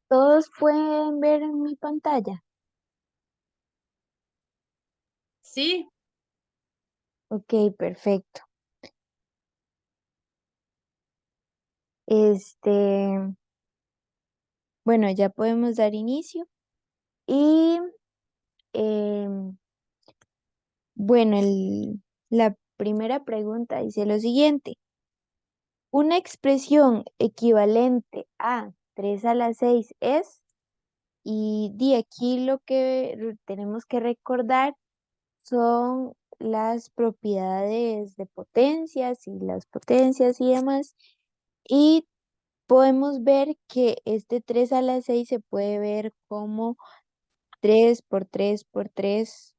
¿Todos pueden ver en mi pantalla? Sí, Ok, perfecto. Este, bueno, ya podemos dar inicio. Y em, bueno, la primera pregunta dice lo siguiente. Una expresión equivalente a 3 a la 6 es, y de aquí lo que tenemos que recordar son las propiedades de potencias y las potencias y demás. Y podemos ver que este 3 a la 6 se puede ver como 3 por 3 por 3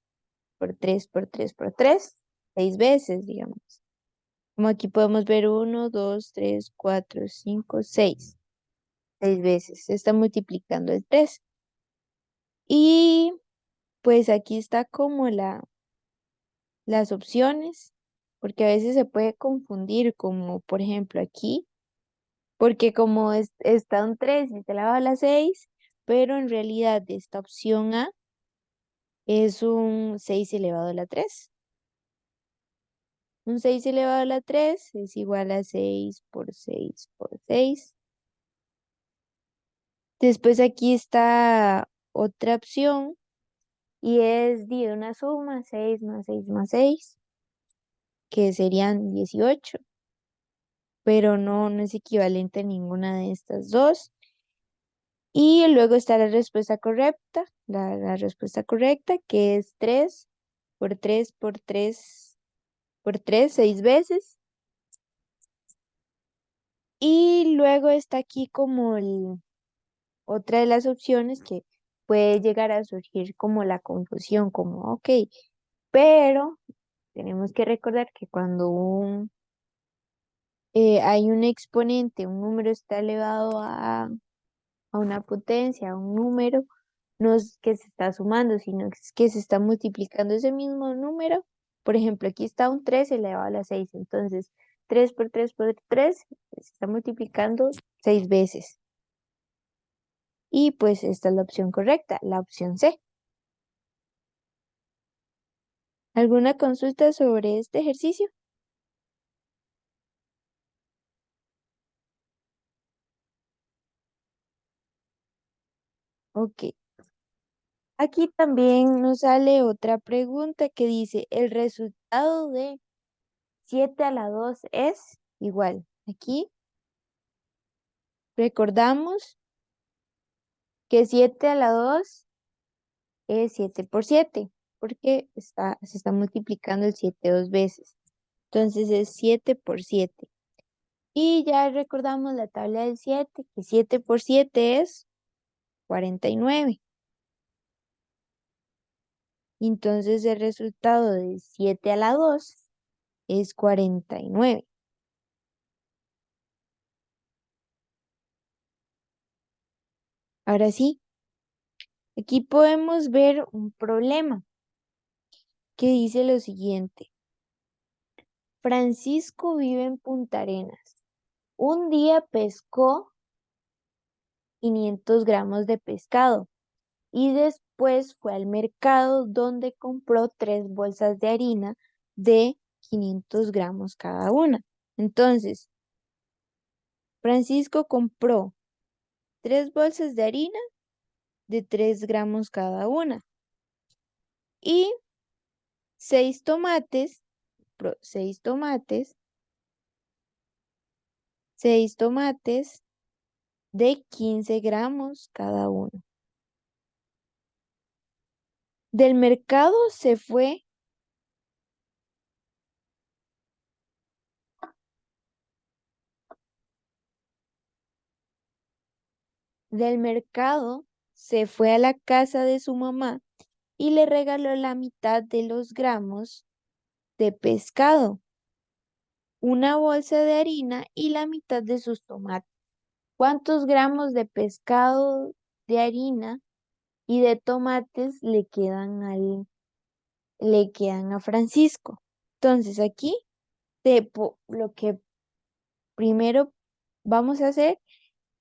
por 3 por 3 por 3 6 veces, digamos. Como aquí podemos ver 1, 2, 3, 4, 5, 6 veces. Se está multiplicando el 3. Y pues aquí está como las opciones, porque a veces se puede confundir, como por ejemplo aquí, porque como está un 3 y se elevado a la 6, pero en realidad esta opción A es un 6 elevado a la 3. Un 6 elevado a la 3 es igual a 6 por 6 por 6. Después aquí está otra opción y es de una suma, 6 más 6 más 6, que serían 18, pero no es equivalente a ninguna de estas dos. Y luego está la respuesta correcta, la respuesta correcta, que es 3 por 3 por 3 por 3 6 veces. Y luego está aquí como otra de las opciones que puede llegar a surgir como la confusión, como, ok, pero tenemos que recordar que cuando hay un exponente, un número está elevado a una potencia, a un número, no es que se está sumando, sino que se está multiplicando ese mismo número. Por ejemplo, aquí está un 3 elevado a la 6, entonces 3 por 3 por 3 se está multiplicando 6 veces. Y pues esta es la opción correcta, la opción C. ¿Alguna consulta sobre este ejercicio? Ok. Aquí también nos sale otra pregunta que dice, el resultado de 7 a la 2 es igual. Aquí recordamos que 7 a la 2 es 7 por 7, porque se está multiplicando el 7 dos veces. Entonces es 7 por 7. Y ya recordamos la tabla del 7, que 7 por 7 es 49. Entonces el resultado de 7 a la 2 es 49. Ahora sí, aquí podemos ver un problema que dice lo siguiente. Francisco vive en Punta Arenas. Un día pescó 500 gramos de pescado y después fue al mercado donde compró 3 bolsas de harina de 500 gramos cada una. Entonces, Francisco compró 3 bolsas de harina de 3 gramos cada una y 6 tomates, 6 tomates de 15 gramos cada uno. Del mercado se fue, del mercado se fue a la casa de su mamá y le regaló la mitad de los gramos de pescado, una bolsa de harina y la mitad de sus tomates. ¿Cuántos gramos de pescado, de harina y de tomates le quedan a Francisco? Entonces aquí lo que primero vamos a hacer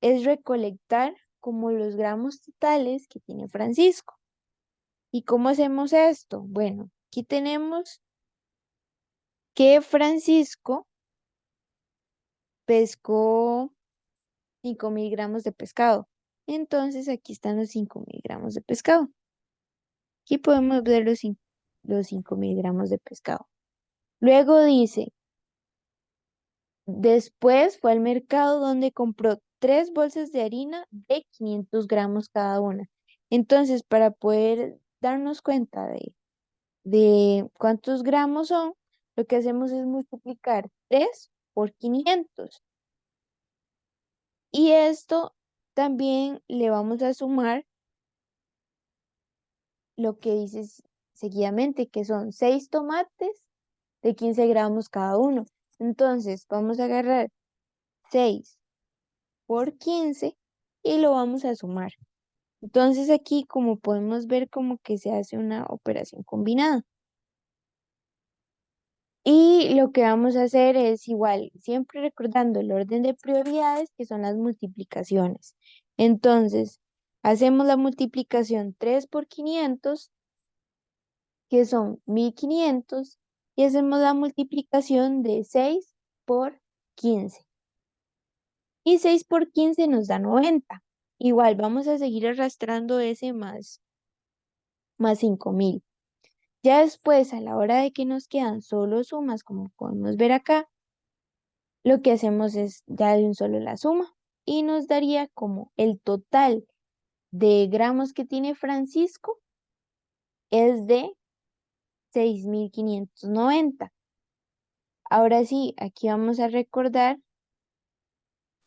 es recolectar como los gramos totales que tiene Francisco. ¿Y cómo hacemos esto? Bueno, aquí tenemos que Francisco pescó 5.000 gramos de pescado. Entonces aquí están los 5.000 gramos de pescado. Aquí podemos ver los 5.000 gramos de pescado. Luego dice, después fue al mercado donde compró 3 bolsas de harina de 500 gramos cada una. Entonces, para poder darnos cuenta de cuántos gramos son, lo que hacemos es multiplicar 3 por 500. Y esto también le vamos a sumar lo que dice seguidamente, que son 6 tomates de 15 gramos cada uno. Entonces, vamos a agarrar 6 por 15 y lo vamos a sumar. Entonces, aquí como podemos ver como que se hace una operación combinada. Y lo que vamos a hacer es igual, siempre recordando el orden de prioridades que son las multiplicaciones. Entonces, hacemos la multiplicación 3 por 500, que son 1.500, y hacemos la multiplicación de 6 por 15. Y 6 por 15 nos da 90. Igual vamos a seguir arrastrando ese más 5.000. Ya después, a la hora de que nos quedan solo sumas, como podemos ver acá, lo que hacemos es ya de un solo la suma y nos daría como el total de gramos que tiene Francisco es de 6.590. Ahora sí, aquí vamos a recordar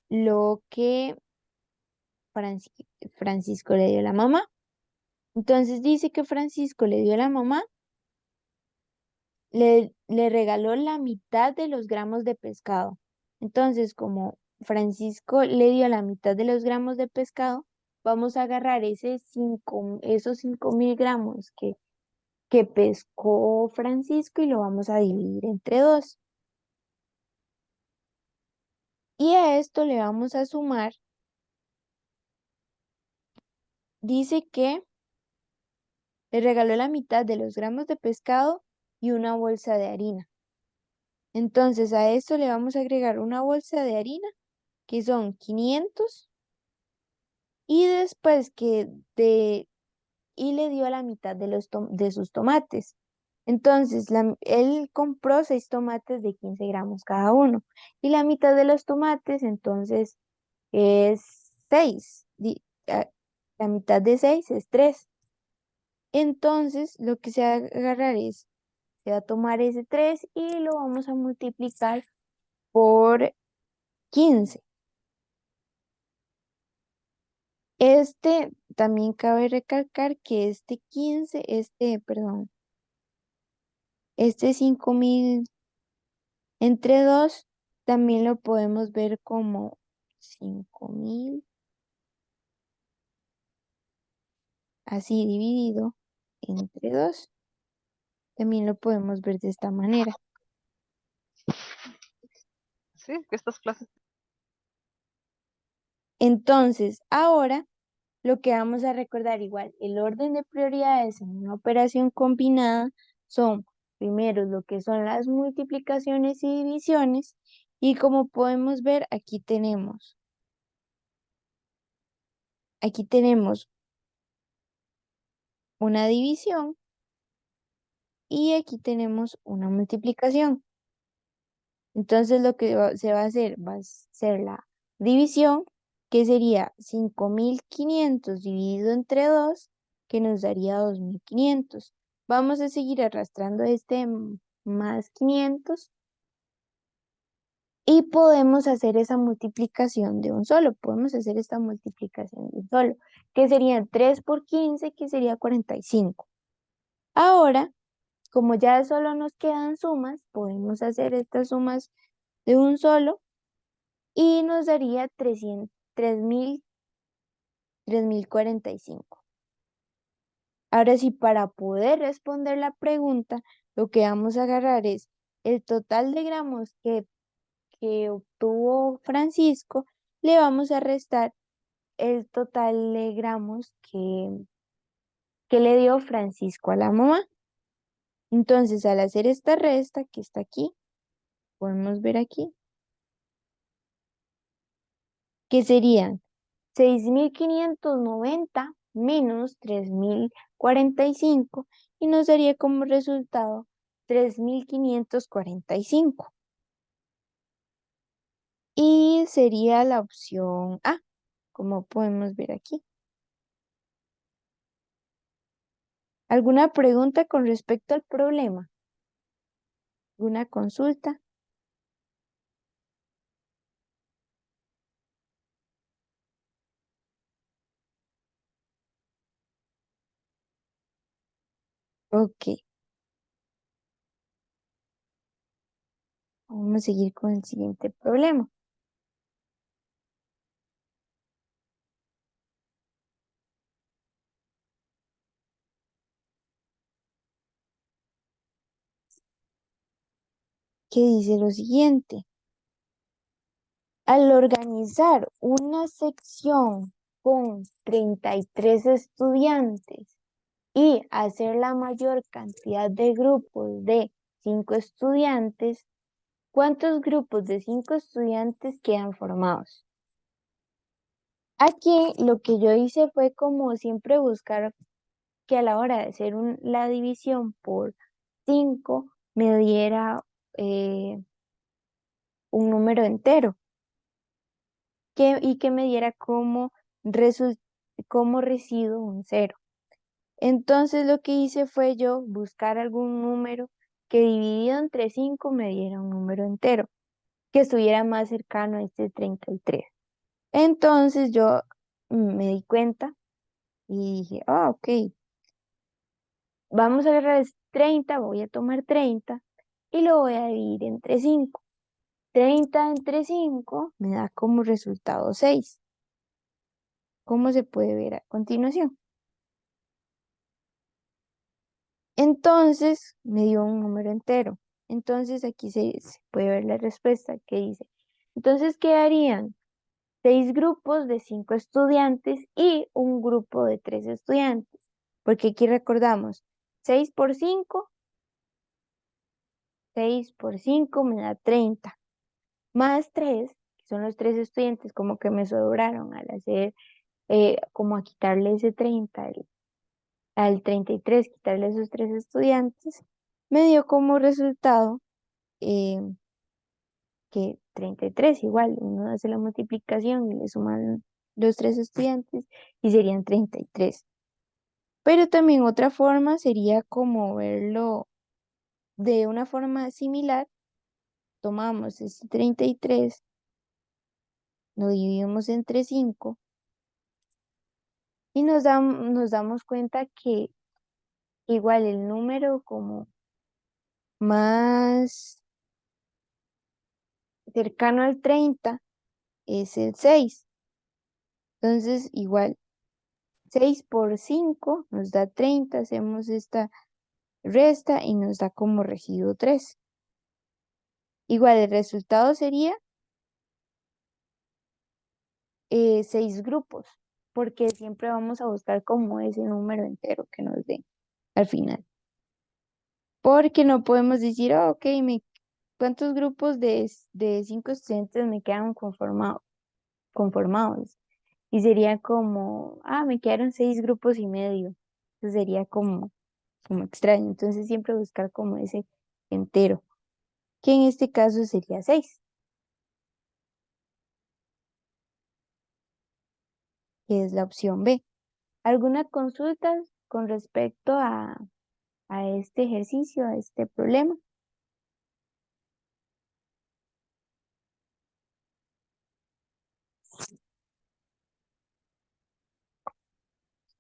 lo que Francisco le dio a la mamá. Entonces dice que Francisco le dio a la mamá, le regaló la mitad de los gramos de pescado. Entonces, como Francisco le dio la mitad de los gramos de pescado, vamos a agarrar esos 5.000 gramos que pescó Francisco y lo vamos a dividir entre 2. Y a esto le vamos a sumar, dice que le regaló la mitad de los gramos de pescado y una bolsa de harina. Entonces a esto le vamos a agregar una bolsa de harina, que son 500, y después y le dio la mitad de sus tomates. Entonces, él compró 6 tomates de 15 gramos cada uno. Y la mitad de los tomates, entonces, es 6. La mitad de 6 es 3. Entonces, lo que se va a agarrar se va a tomar ese 3 y lo vamos a multiplicar por 15. También cabe recalcar que perdón, este 5.000 entre 2 también lo podemos ver como 5.000, así dividido entre 2. También lo podemos ver de esta manera. Sí, que estas clases. Entonces, ahora lo que vamos a recordar igual, el orden de prioridades en una operación combinada son primero lo que son las multiplicaciones y divisiones, y como podemos ver, aquí tenemos una división y aquí tenemos una multiplicación. Entonces lo que se va a ser la división, que sería 5.500 dividido entre 2, que nos daría 2.500. Vamos a seguir arrastrando más 500 y podemos hacer esa multiplicación de un solo. Podemos hacer esta multiplicación de un solo, que serían 3 por 15, que sería 45. Ahora, como ya solo nos quedan sumas, podemos hacer estas sumas de un solo y nos daría 3.045. Ahora sí, para poder responder la pregunta, lo que vamos a agarrar es el total de gramos que obtuvo Francisco, le vamos a restar el total de gramos que le dio Francisco a la mamá. Entonces, al hacer esta resta que está aquí, podemos ver aquí, que serían 6.590 menos 3.045 y nos daría como resultado 3.545. Y sería la opción A, como podemos ver aquí. ¿Alguna pregunta con respecto al problema? ¿Alguna consulta? Ok, vamos a seguir con el siguiente problema. Que dice lo siguiente. Al organizar una sección con 33 estudiantes y hacer la mayor cantidad de grupos de 5 estudiantes, ¿cuántos grupos de 5 estudiantes quedan formados? Aquí lo que yo hice fue como siempre buscar que a la hora de hacer la división por 5 me diera un número entero y que me diera como residuo un cero. Entonces lo que hice fue yo buscar algún número que dividido entre 5 me diera un número entero, que estuviera más cercano a este 33. Entonces yo me di cuenta y dije, ok, vamos a agarrar 30, voy a tomar 30 y lo voy a dividir entre 5. 30 entre 5 me da como resultado 6. ¿Cómo se puede ver a continuación? Entonces me dio un número entero. Entonces aquí se puede ver la respuesta que dice. Entonces quedarían 6 grupos de 5 estudiantes y un grupo de 3 estudiantes. Porque aquí recordamos, 6 por 5, 6 por 5 me da 30. Más 3, que son los 3 estudiantes como que me sobraron al hacer, como a quitarle ese 30 al 33, quitarle esos 3 estudiantes, me dio como resultado eh, que 33 igual, uno hace la multiplicación y le suman los 3 estudiantes y serían 33. Pero también otra forma sería como verlo de una forma similar. Tomamos este 33, lo dividimos entre 5 y nos damos cuenta que igual el número como más cercano al 30 es el 6. Entonces, igual, 6 por 5 nos da 30, hacemos esta resta y nos da como residuo 3. Igual, el resultado sería 6 grupos, porque siempre vamos a buscar como ese número entero que nos den al final. Porque no podemos decir, "Oh, ok, ¿cuántos grupos de 5 estudiantes me quedan conformados?" Y sería como, me quedaron 6 grupos y medio. Eso sería como extraño. Entonces siempre buscar como ese entero, que en este caso sería 6, que es la opción B. ¿Alguna consulta con respecto a este ejercicio, a este problema?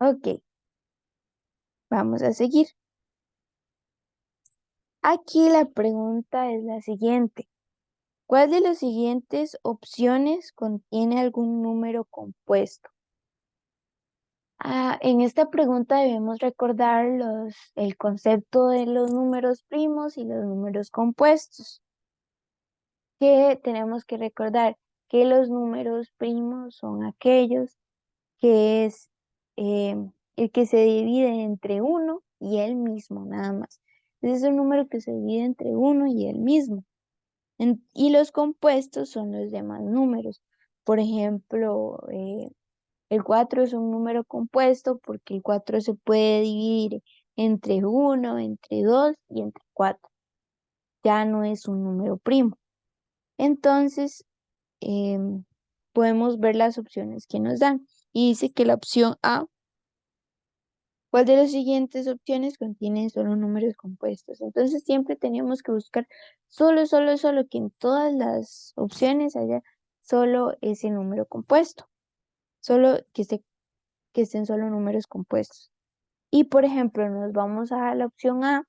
Ok, vamos a seguir. Aquí la pregunta es la siguiente. ¿Cuál de las siguientes opciones contiene algún número compuesto? En esta pregunta debemos recordar el concepto de los números primos y los números compuestos, que tenemos que recordar que los números primos son aquellos que es eh, el que se divide entre uno y el mismo, nada más. Ese es un número que se divide entre uno y el mismo. Y los compuestos son los demás números. Por ejemplo, el 4 es un número compuesto porque el 4 se puede dividir entre uno, entre 2 y entre 4. Ya no es un número primo. Entonces, em, podemos ver las opciones que nos dan. Y dice que la opción A, ¿cuál de las siguientes opciones contiene solo números compuestos? Entonces siempre teníamos que buscar solo que en todas las opciones haya solo ese número compuesto, solo que estén solo números compuestos. Y por ejemplo, nos vamos a la opción A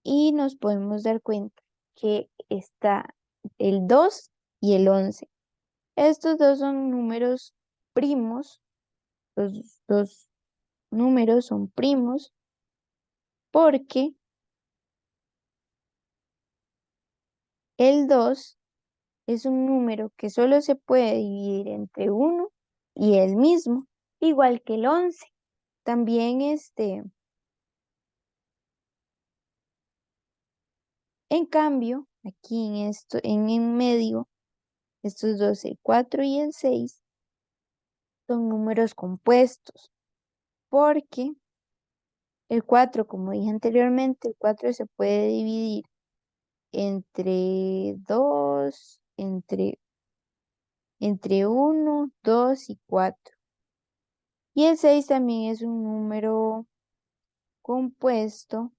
y nos podemos dar cuenta que está el 2 y el 11. Estos dos son números primos, los dos números son primos porque el 2 es un número que solo se puede dividir entre uno y el mismo, igual que el 11. También en cambio, aquí en esto, en el medio, estos dos, el 4 y el 6, son números compuestos, porque el 4, como dije anteriormente, el 4 se puede dividir entre 2, entre uno, 2 y 4. Y el 6 también es un número compuesto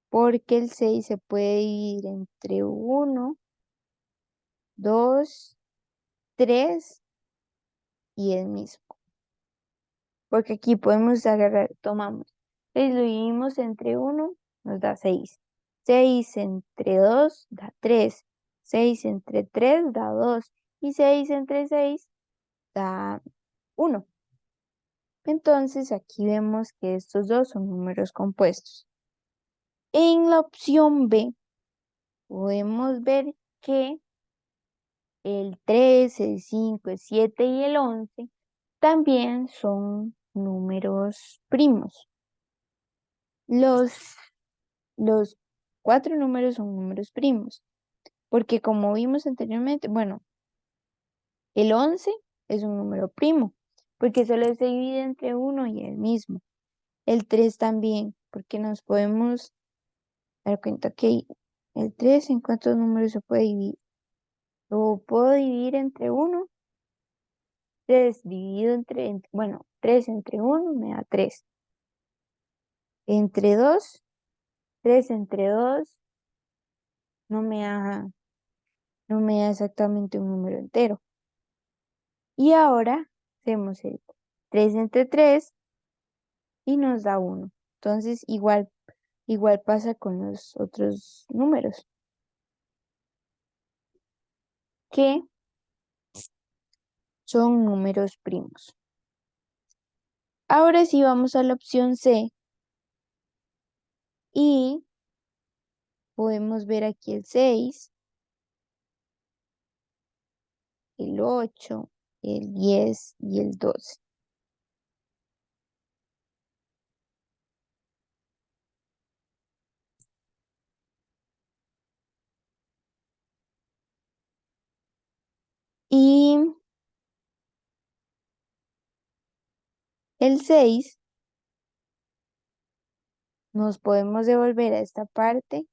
porque el 6 se puede dividir entre uno, 2, 3 y el mismo. Porque aquí podemos agarrar, tomamos 6, lo dividimos entre uno, nos da 6. 6 entre 2 da 3. 6 entre 3 da 2. Y 6 entre 6 da 1. Entonces aquí vemos que estos dos son números compuestos. En la opción B podemos ver que el 3, el 5, el 7 y el 11 también son números primos. Los, los cuatro números son números primos, porque como vimos anteriormente, bueno, el 11 es un número primo, porque solo se divide entre uno y el mismo. El 3 también, porque nos podemos dar cuenta que el 3 en cuántos números se puede dividir. Lo puedo dividir entre uno, 3 dividido bueno, 3 entre uno me da 3. Entre 2, 3 entre 2 no me da, no me da exactamente un número entero. Y ahora hacemos el 3 entre 3 y nos da 1. Entonces, igual pasa con los otros números, que son números primos. Ahora sí vamos a la opción C y podemos ver aquí el 6, el 8, el 10 y el 12. Y el 6 nos podemos devolver a esta parte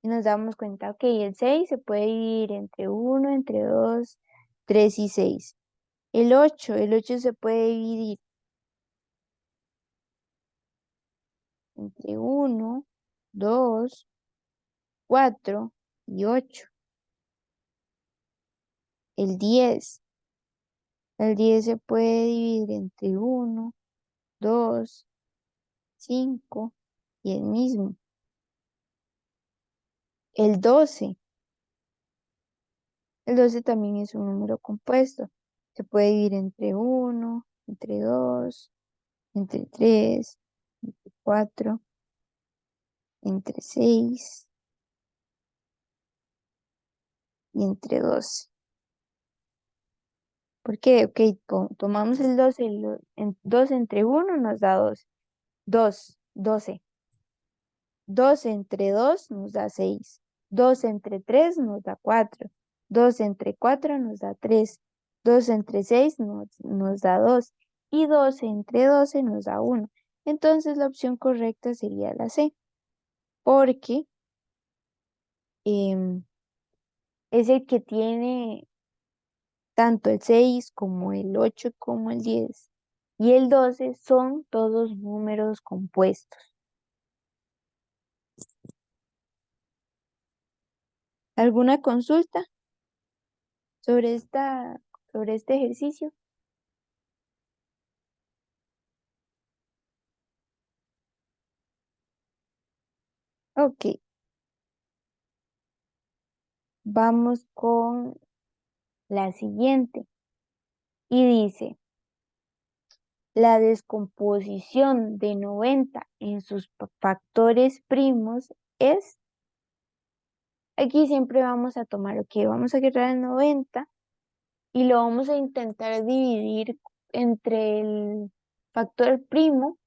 y nos damos cuenta que el 6 se puede dividir entre uno, entre 2, 3 y 6. El ocho se puede dividir entre uno, 2, 4 y 8. El 10, el 10 se puede dividir entre uno, 2, 5 y el mismo. El 12, el 12 también es un número compuesto. Se puede dividir entre uno, entre 2, entre 3, entre 4, entre 6 y entre 12. Porque, ok, tomamos el 12, 2 entre uno nos da 2. 2, 12. 2 entre 2 nos da 6. 2 entre 3 nos da 4. 2 entre 4 nos da 3. 2 entre 6 nos da 2. Y 12 entre 12 nos da 1. Entonces la opción correcta sería la C, porque em, es el que tiene tanto el 6 como el 8 como el 10. Y el 12 son todos números compuestos. ¿Alguna consulta sobre sobre este ejercicio? Ok, vamos con la siguiente. Y dice, la descomposición de 90 en sus factores primos es, aquí siempre vamos a tomar, ok, vamos a agarrar el 90 y lo vamos a intentar dividir entre el factor primo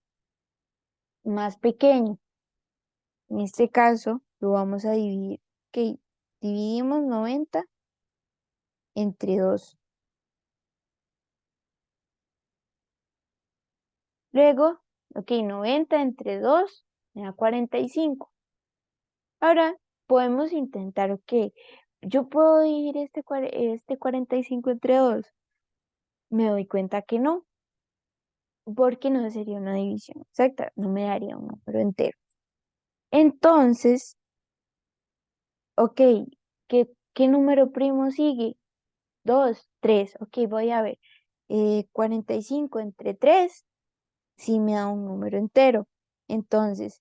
más pequeño. En este caso, lo vamos a dividir, ok, dividimos 90 entre 2. Luego, ok, 90 entre 2 me da 45. Ahora podemos intentar, ok, yo puedo dividir este 45 entre 2. Me doy cuenta que no, porque no sería una división exacta, no me daría un número entero. Entonces, ok, ¿qué número primo sigue? 2, 3, ok, voy a ver. 45 entre 3 sí me da un número entero. Entonces,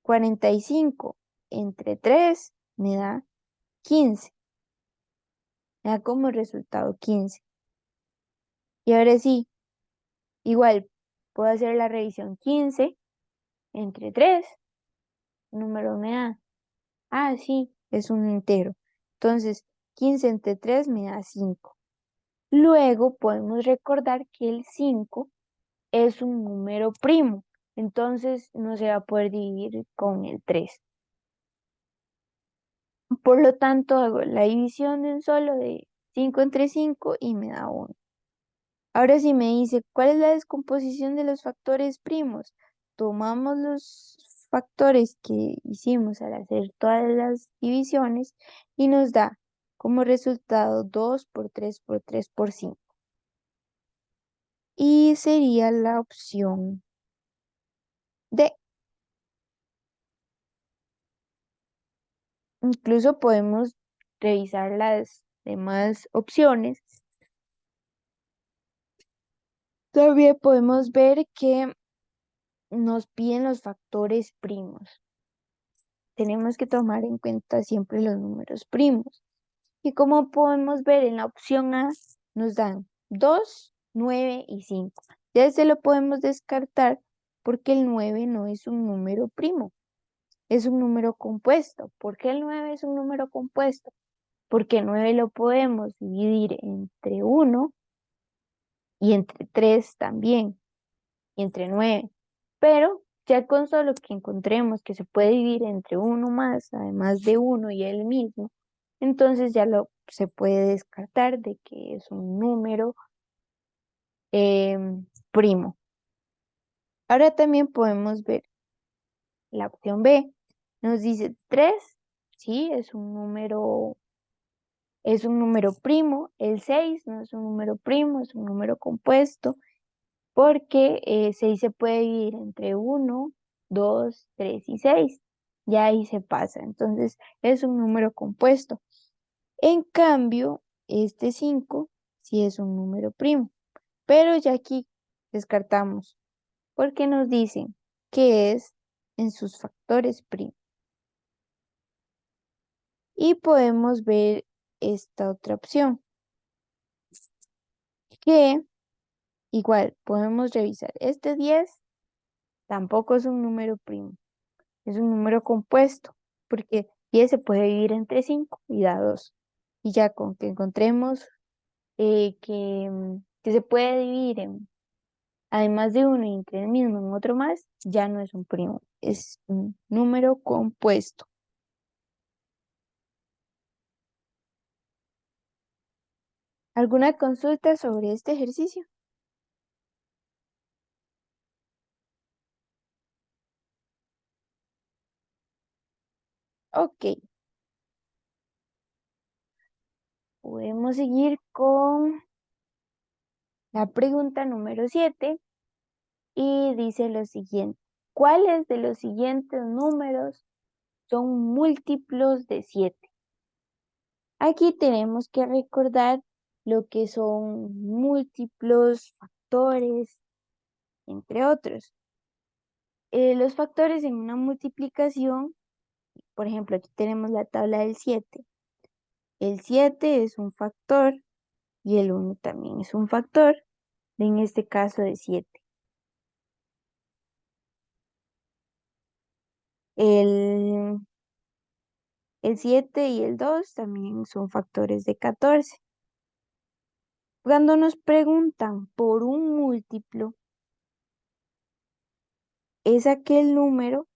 45 entre 3 me da 15. Me da como resultado 15. Y ahora sí, igual puedo hacer la revisión 15 entre 3. Número me da. Ah, sí, es un entero. Entonces, 15 entre 3 me da 5. Luego podemos recordar que el 5 es un número primo. Entonces no se va a poder dividir con el 3. Por lo tanto, hago la división de un solo de 5 entre 5 y me da 1. Ahora sí me dice, ¿cuál es la descomposición de los factores primos? Tomamos los factores que hicimos al hacer todas las divisiones y nos da como resultado 2 por 3 por 3 por 5. Y sería la opción D. Incluso podemos revisar las demás opciones. Todavía podemos ver que nos piden los factores primos. Tenemos que tomar en cuenta siempre los números primos. Y como podemos ver en la opción A, nos dan 2, 9 y 5. Ya ese lo podemos descartar porque el 9 no es un número primo, es un número compuesto. ¿Por qué el 9 es un número compuesto? Porque 9 lo podemos dividir entre 1 y entre 3 también, y entre 9. Pero ya con solo que encontremos que se puede dividir entre uno más, además de uno y el mismo, entonces ya se puede descartar de que es un número primo. Ahora también podemos ver la opción B. Nos dice 3, sí, es un número primo. El 6 no es un número primo, es un número compuesto, porque 6 se puede dividir entre 1, 2, 3 y 6. Ya ahí se pasa. Entonces es un número compuesto. En cambio, este 5 sí es un número primo. Pero ya aquí descartamos porque nos dicen que es en sus factores primos. Y podemos ver esta otra opción, que igual podemos revisar. Este 10 tampoco es un número primo, es un número compuesto, porque 10 se puede dividir entre 5 y da 2. Y ya con que encontremos que se puede dividir además de uno y entre el mismo en otro más, ya no es un primo, es un número compuesto. ¿Alguna consulta sobre este ejercicio? Ok, podemos seguir con la pregunta número 7 y dice lo siguiente. ¿Cuáles de los siguientes números son múltiplos de 7? Aquí tenemos que recordar lo que son múltiplos, factores, entre otros. Los factores en una multiplicación, por ejemplo, aquí tenemos la tabla del 7. El 7 es un factor y el uno también es un factor, en este caso de 7. El, el 7 y el 2 también son factores de 14. Cuando nos preguntan por un múltiplo, es aquel número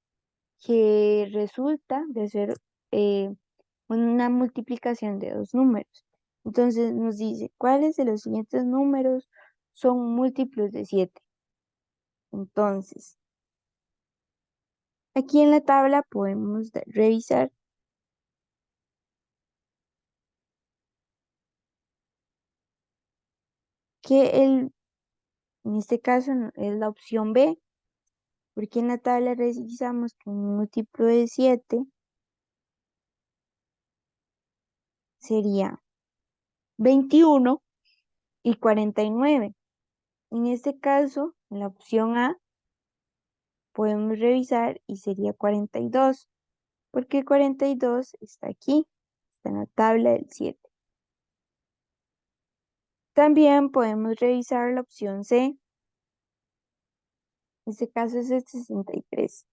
que resulta de ser eh, una multiplicación de dos números. Entonces nos dice, ¿cuáles de los siguientes números son múltiplos de 7? Entonces, aquí en la tabla podemos revisar que en este caso es la opción B, porque en la tabla revisamos que un múltiplo de 7 sería 21 y 49. En este caso, en la opción A, podemos revisar y sería 42, porque el 42 está aquí, está en la tabla del 7. También podemos revisar la opción C, en este caso es el 63,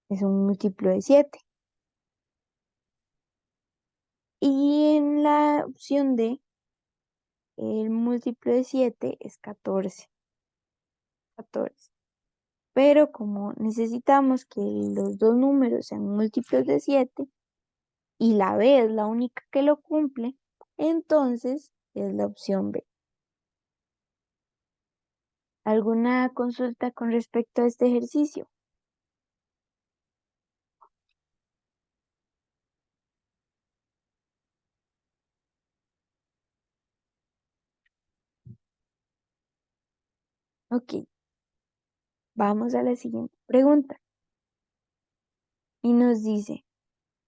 es un múltiplo de 7. Y en la opción D, el múltiplo de 7 es 14. 14. Pero como necesitamos que los dos números sean múltiplos de 7 y la B es la única que lo cumple, entonces es la opción B. ¿Alguna consulta con respecto a este ejercicio? Ok, vamos a la siguiente pregunta. Y nos dice,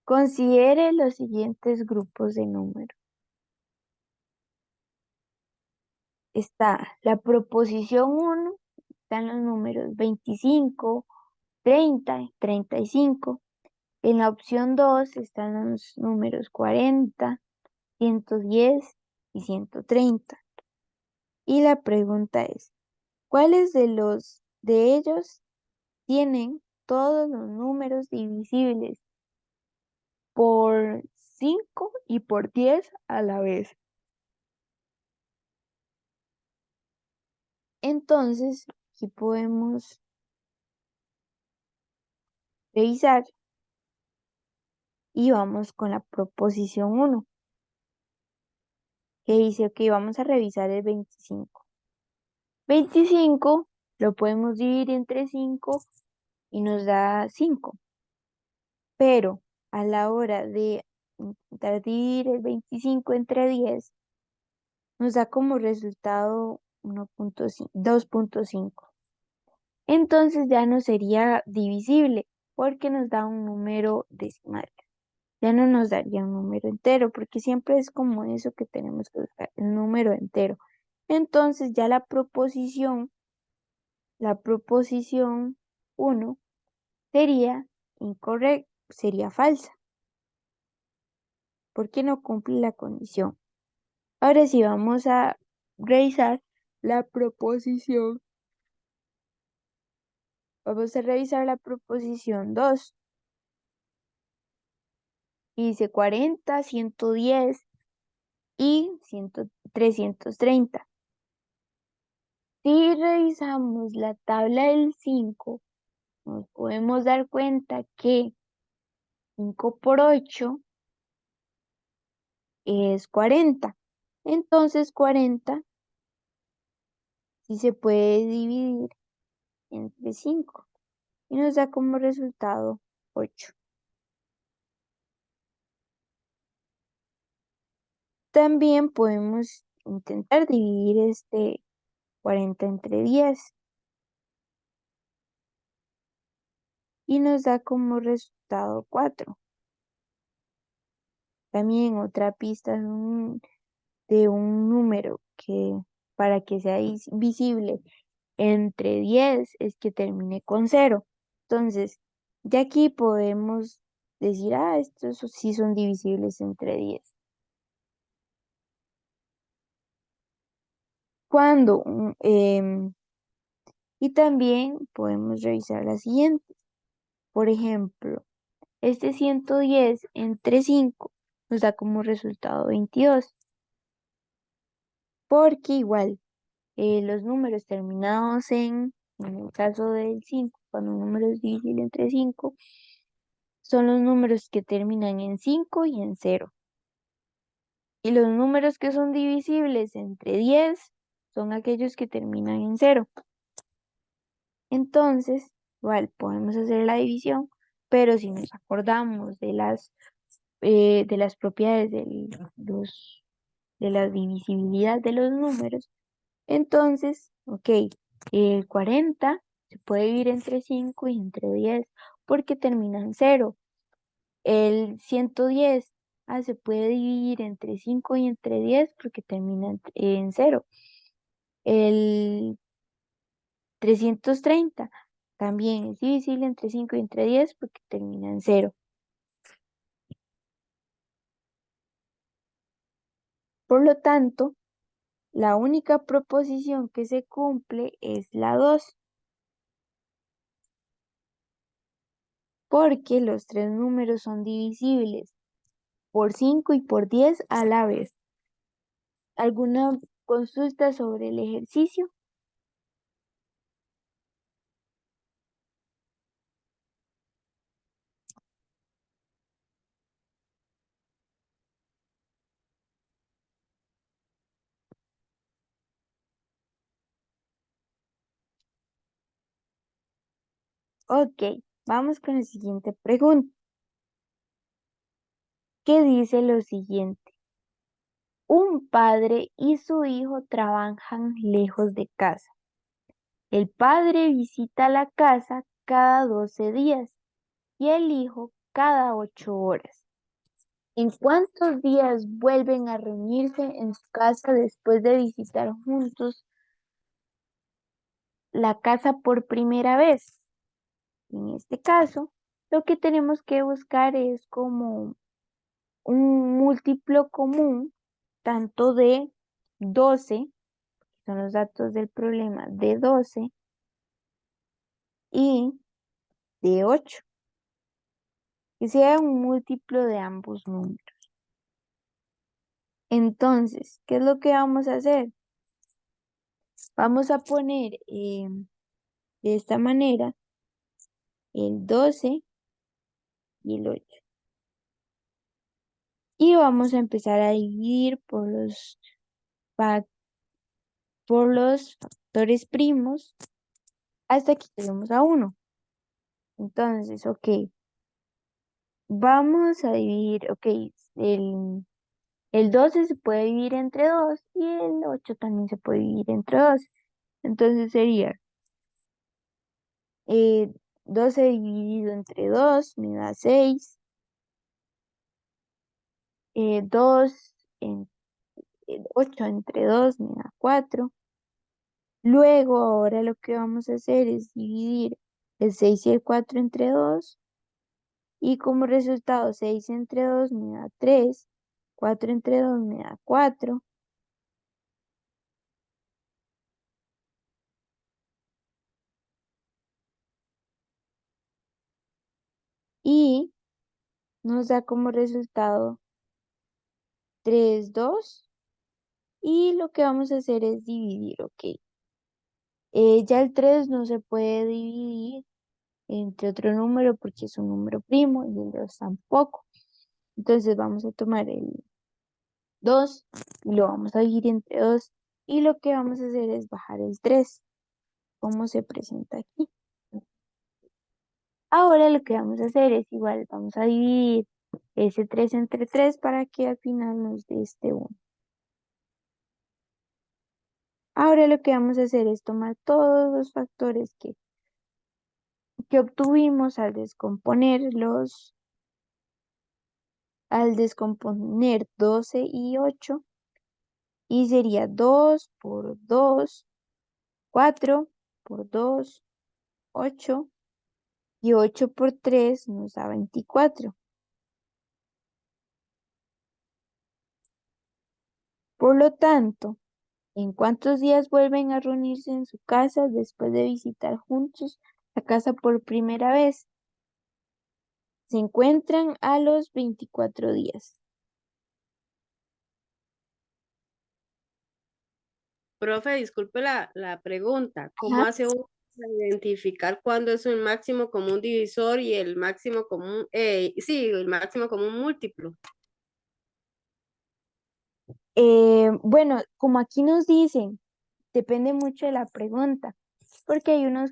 considere los siguientes grupos de números. Está la proposición 1, están los números 25, 30, 35. En la opción 2 están los números 40, 110 y 130. Y la pregunta es, ¿cuáles de los de ellos tienen todos los números divisibles por 5 y por 10 a la vez? Entonces, aquí podemos revisar y vamos con la proposición 1, que dice que vamos a revisar el 25. 25 lo podemos dividir entre 5 y nos da 5, pero a la hora de intentar dividir el 25 entre 10, nos da como resultado 2.5. Entonces ya no sería divisible porque nos da un número decimal. Ya no nos daría un número entero porque siempre es como eso que tenemos que buscar, el número entero. Entonces ya la proposición 1 sería incorrecta, sería falsa porque no cumple la condición. Ahora sí vamos a revisar la proposición. Vamos a revisar la proposición 2. Y dice 40, 110 y 330. Si revisamos la tabla del 5, nos podemos dar cuenta que 5 por 8 es 40. Entonces 40 sí se puede dividir entre 5 y nos da como resultado 8. También podemos intentar dividir este 40 entre 10 y nos da como resultado 4. También otra pista de un número que para que sea visible entre 10 es que termine con 0. Entonces, ya aquí podemos decir, estos sí son divisibles entre 10. Cuando, y también podemos revisar la siguiente. Por ejemplo, este 110 entre 5 nos da como resultado 22, porque igual los números terminados en el caso del 5, cuando un número es divisible entre 5, son los números que terminan en 5 y en 0. Y los números que son divisibles entre 10 son aquellos que terminan en 0. Entonces, igual podemos hacer la división, pero si nos acordamos de las propiedades de la divisibilidad de los números, entonces, ok, el 40 se puede dividir entre 5 y entre 10 porque termina en 0. El 110 se puede dividir entre 5 y entre 10 porque termina en 0. El 330 también es divisible entre 5 y entre 10 porque termina en 0. Por lo tanto, la única proposición que se cumple es la 2, porque los tres números son divisibles por 5 y por 10 a la vez. ¿Alguna consulta sobre el ejercicio? Ok, vamos con la siguiente pregunta, que dice lo siguiente. Un padre y su hijo trabajan lejos de casa. El padre visita la casa cada 12 días y el hijo cada 8 horas. ¿En cuántos días vuelven a reunirse en su casa después de visitar juntos la casa por primera vez? En este caso, lo que tenemos que buscar es como un múltiplo común, tanto de 12, que son los datos del problema, de 12 y de 8, que sea un múltiplo de ambos números. Entonces, ¿qué es lo que vamos a hacer? Vamos a poner de esta manera el 12 y el 8. Y vamos a empezar a dividir por los factores primos hasta que lleguemos a 1. Entonces, ok, vamos a dividir, ok, el 12 se puede dividir entre 2 y el 8 también se puede dividir entre 2. Entonces sería 12 dividido entre 2 me da 6. 2 en 8 entre 2 me da 4. Luego, ahora lo que vamos a hacer es dividir el 6 y el 4 entre 2. Y como resultado, 6 entre 2 me da 3. 4 entre 2 me da 4. Y nos da como resultado 3, 2. Y lo que vamos a hacer es dividir, ¿ok? Ya el 3 no se puede dividir entre otro número porque es un número primo y el 2 tampoco. Entonces vamos a tomar el 2 y lo vamos a dividir entre 2 y lo que vamos a hacer es bajar el 3 como se presenta aquí. Ahora lo que vamos a hacer es igual, vamos a dividir ese 3 entre 3 para que al final nos dé este 1. Ahora lo que vamos a hacer es tomar todos los factores que obtuvimos al descomponer 12 y 8 y sería 2 por 2, 4 por 2, 8 y 8 por 3 nos da 24. Por lo tanto, ¿en cuántos días vuelven a reunirse en su casa después de visitar juntos la casa por primera vez? Se encuentran a los 24 días. Profe, disculpe la pregunta. ¿Cómo Ajá. hace uno para identificar cuándo es un máximo común divisor y el máximo común, sí, el máximo común múltiplo? Bueno, como aquí nos dicen, depende mucho de la pregunta, porque hay unos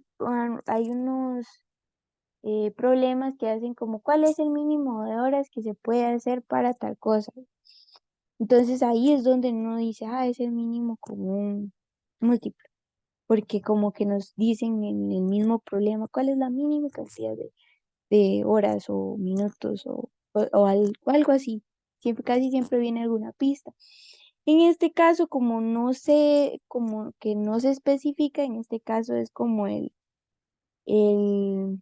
problemas que hacen como cuál es el mínimo de horas que se puede hacer para tal cosa. Entonces ahí es donde uno dice, es el mínimo común múltiplo, porque como que nos dicen en el mismo problema cuál es la mínima cantidad de horas o minutos o algo así. Siempre, casi siempre viene alguna pista. En este caso, como no sé, como que no se especifica, en este caso es como el, el,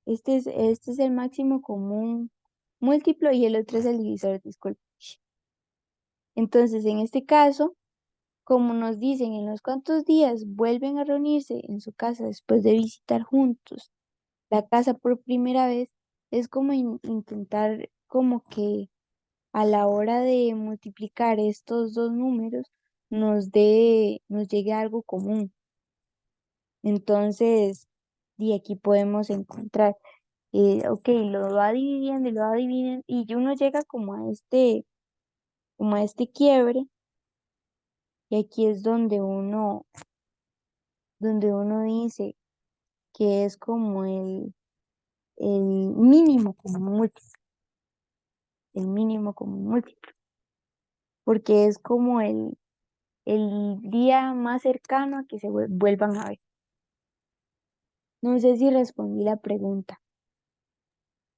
este es el máximo común múltiplo y el otro es el divisor, disculpe. Entonces, en este caso, como nos dicen en los cuantos días vuelven a reunirse en su casa después de visitar juntos la casa por primera vez, es como intentar como que a la hora de multiplicar estos dos números nos llegue a algo común. Entonces, y aquí podemos encontrar, ok, lo va dividiendo y lo va dividiendo y uno llega como a este quiebre y aquí es donde uno dice que es como el mínimo común múltiplo, el mínimo común múltiplo, porque es como el día más cercano a que se vuelvan a ver. No sé si respondí la pregunta.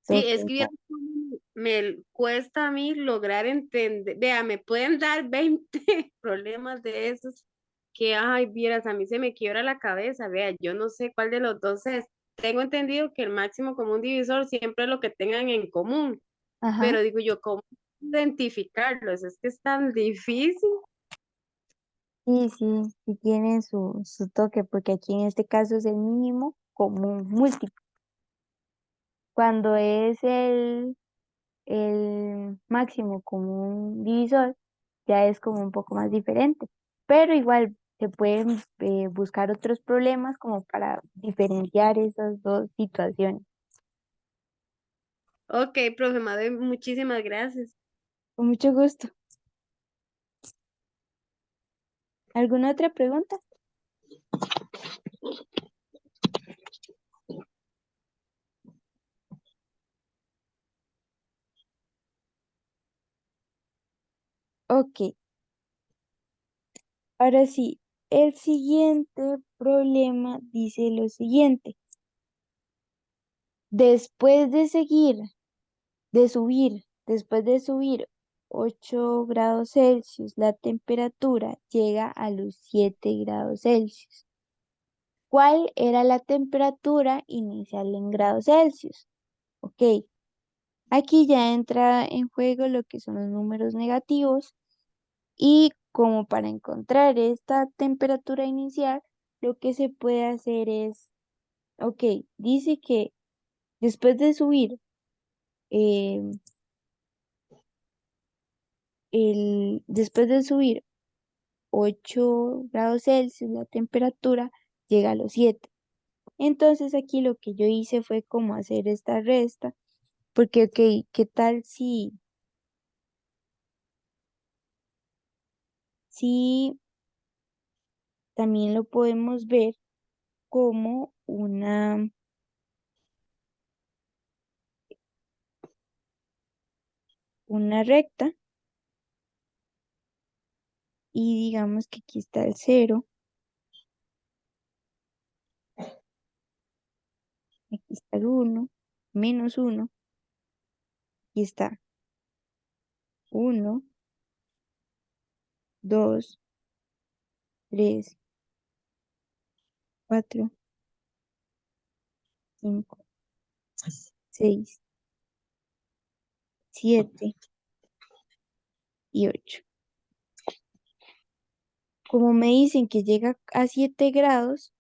Sí, Tengo que es que pensar. vieras cómo me cuesta a mí lograr entender. Vea, me pueden dar 20 problemas de esos que, ay, vieras, a mí se me quiebra la cabeza. Vea, yo no sé cuál de los dos es. Tengo entendido que el máximo común divisor siempre es lo que tengan en común, Ajá. pero digo yo, ¿cómo identificarlos? Es que es tan difícil. Sí, sí, sí tiene su toque, porque aquí en este caso es el mínimo común múltiplo. Cuando es el máximo común divisor, ya es como un poco más diferente. Pero igual se pueden buscar otros problemas como para diferenciar esas dos situaciones. Ok, profe Madre, muchísimas gracias. Con mucho gusto. ¿Alguna otra pregunta? Ok, ahora sí, el siguiente problema dice lo siguiente. Después de subir 8 grados Celsius, la temperatura llega a los 7 grados Celsius. ¿Cuál era la temperatura inicial en grados Celsius? Ok, aquí ya entra en juego lo que son los números negativos y como para encontrar esta temperatura inicial, lo que se puede hacer es Ok, dice que después de subir eh, después de subir 8 grados Celsius la temperatura llega a los 7. Entonces aquí lo que yo hice fue como hacer esta resta, porque ok, ¿qué tal si también lo podemos ver como una recta y digamos que aquí está el cero, aquí está el uno, menos uno, aquí está uno, 2, 3, 4, 5, 6, 7 y 8. Como me dicen que llega a 7 grados,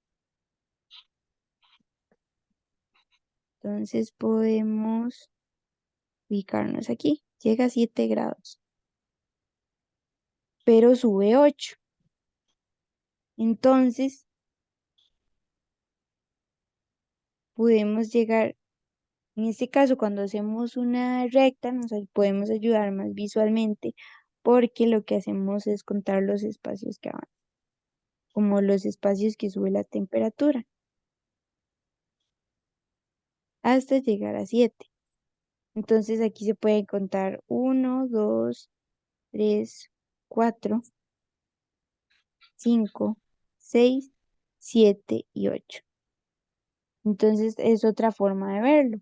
entonces podemos ubicarnos aquí. Llega a 7 grados, pero sube 8. Entonces podemos llegar, en este caso, cuando hacemos una recta, podemos ayudar más visualmente porque lo que hacemos es contar los espacios que van, como los espacios que sube la temperatura, hasta llegar a 7. Entonces aquí se puede contar uno, 2, 3, 4, 5, 6, 7 y 8. Entonces es otra forma de verlo,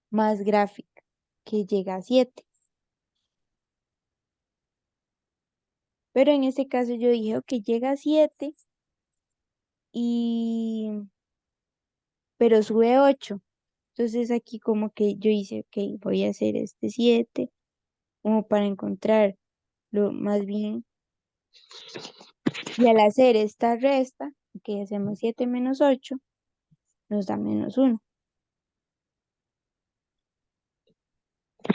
más gráfica, que llega a 7. Pero en este caso yo dije, ok, llega a 7 y pero sube 8. Entonces aquí como que yo hice, ok, voy a hacer este 7 como para encontrar lo más bien. Y al hacer esta resta, que hacemos 7 menos 8 nos da menos 1.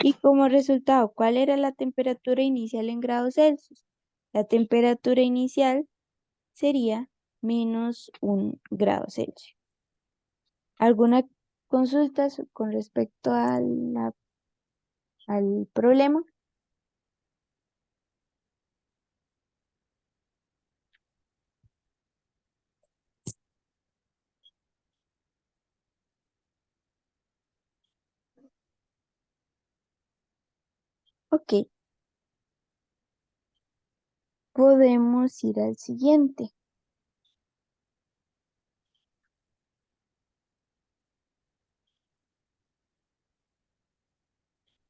Y como resultado, ¿cuál era la temperatura inicial en grados Celsius? La temperatura inicial sería menos 1 grado Celsius. ¿Alguna consulta con respecto al problema? Ok, podemos ir al siguiente.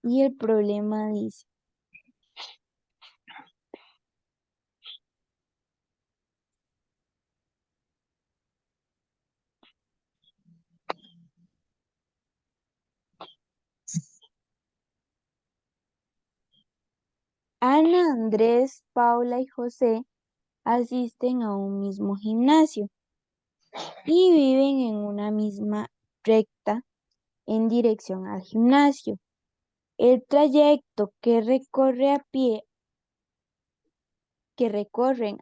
Y el problema dice, Ana, Andrés, Paula y José asisten a un mismo gimnasio y viven en una misma recta en dirección al gimnasio. El trayecto que recorren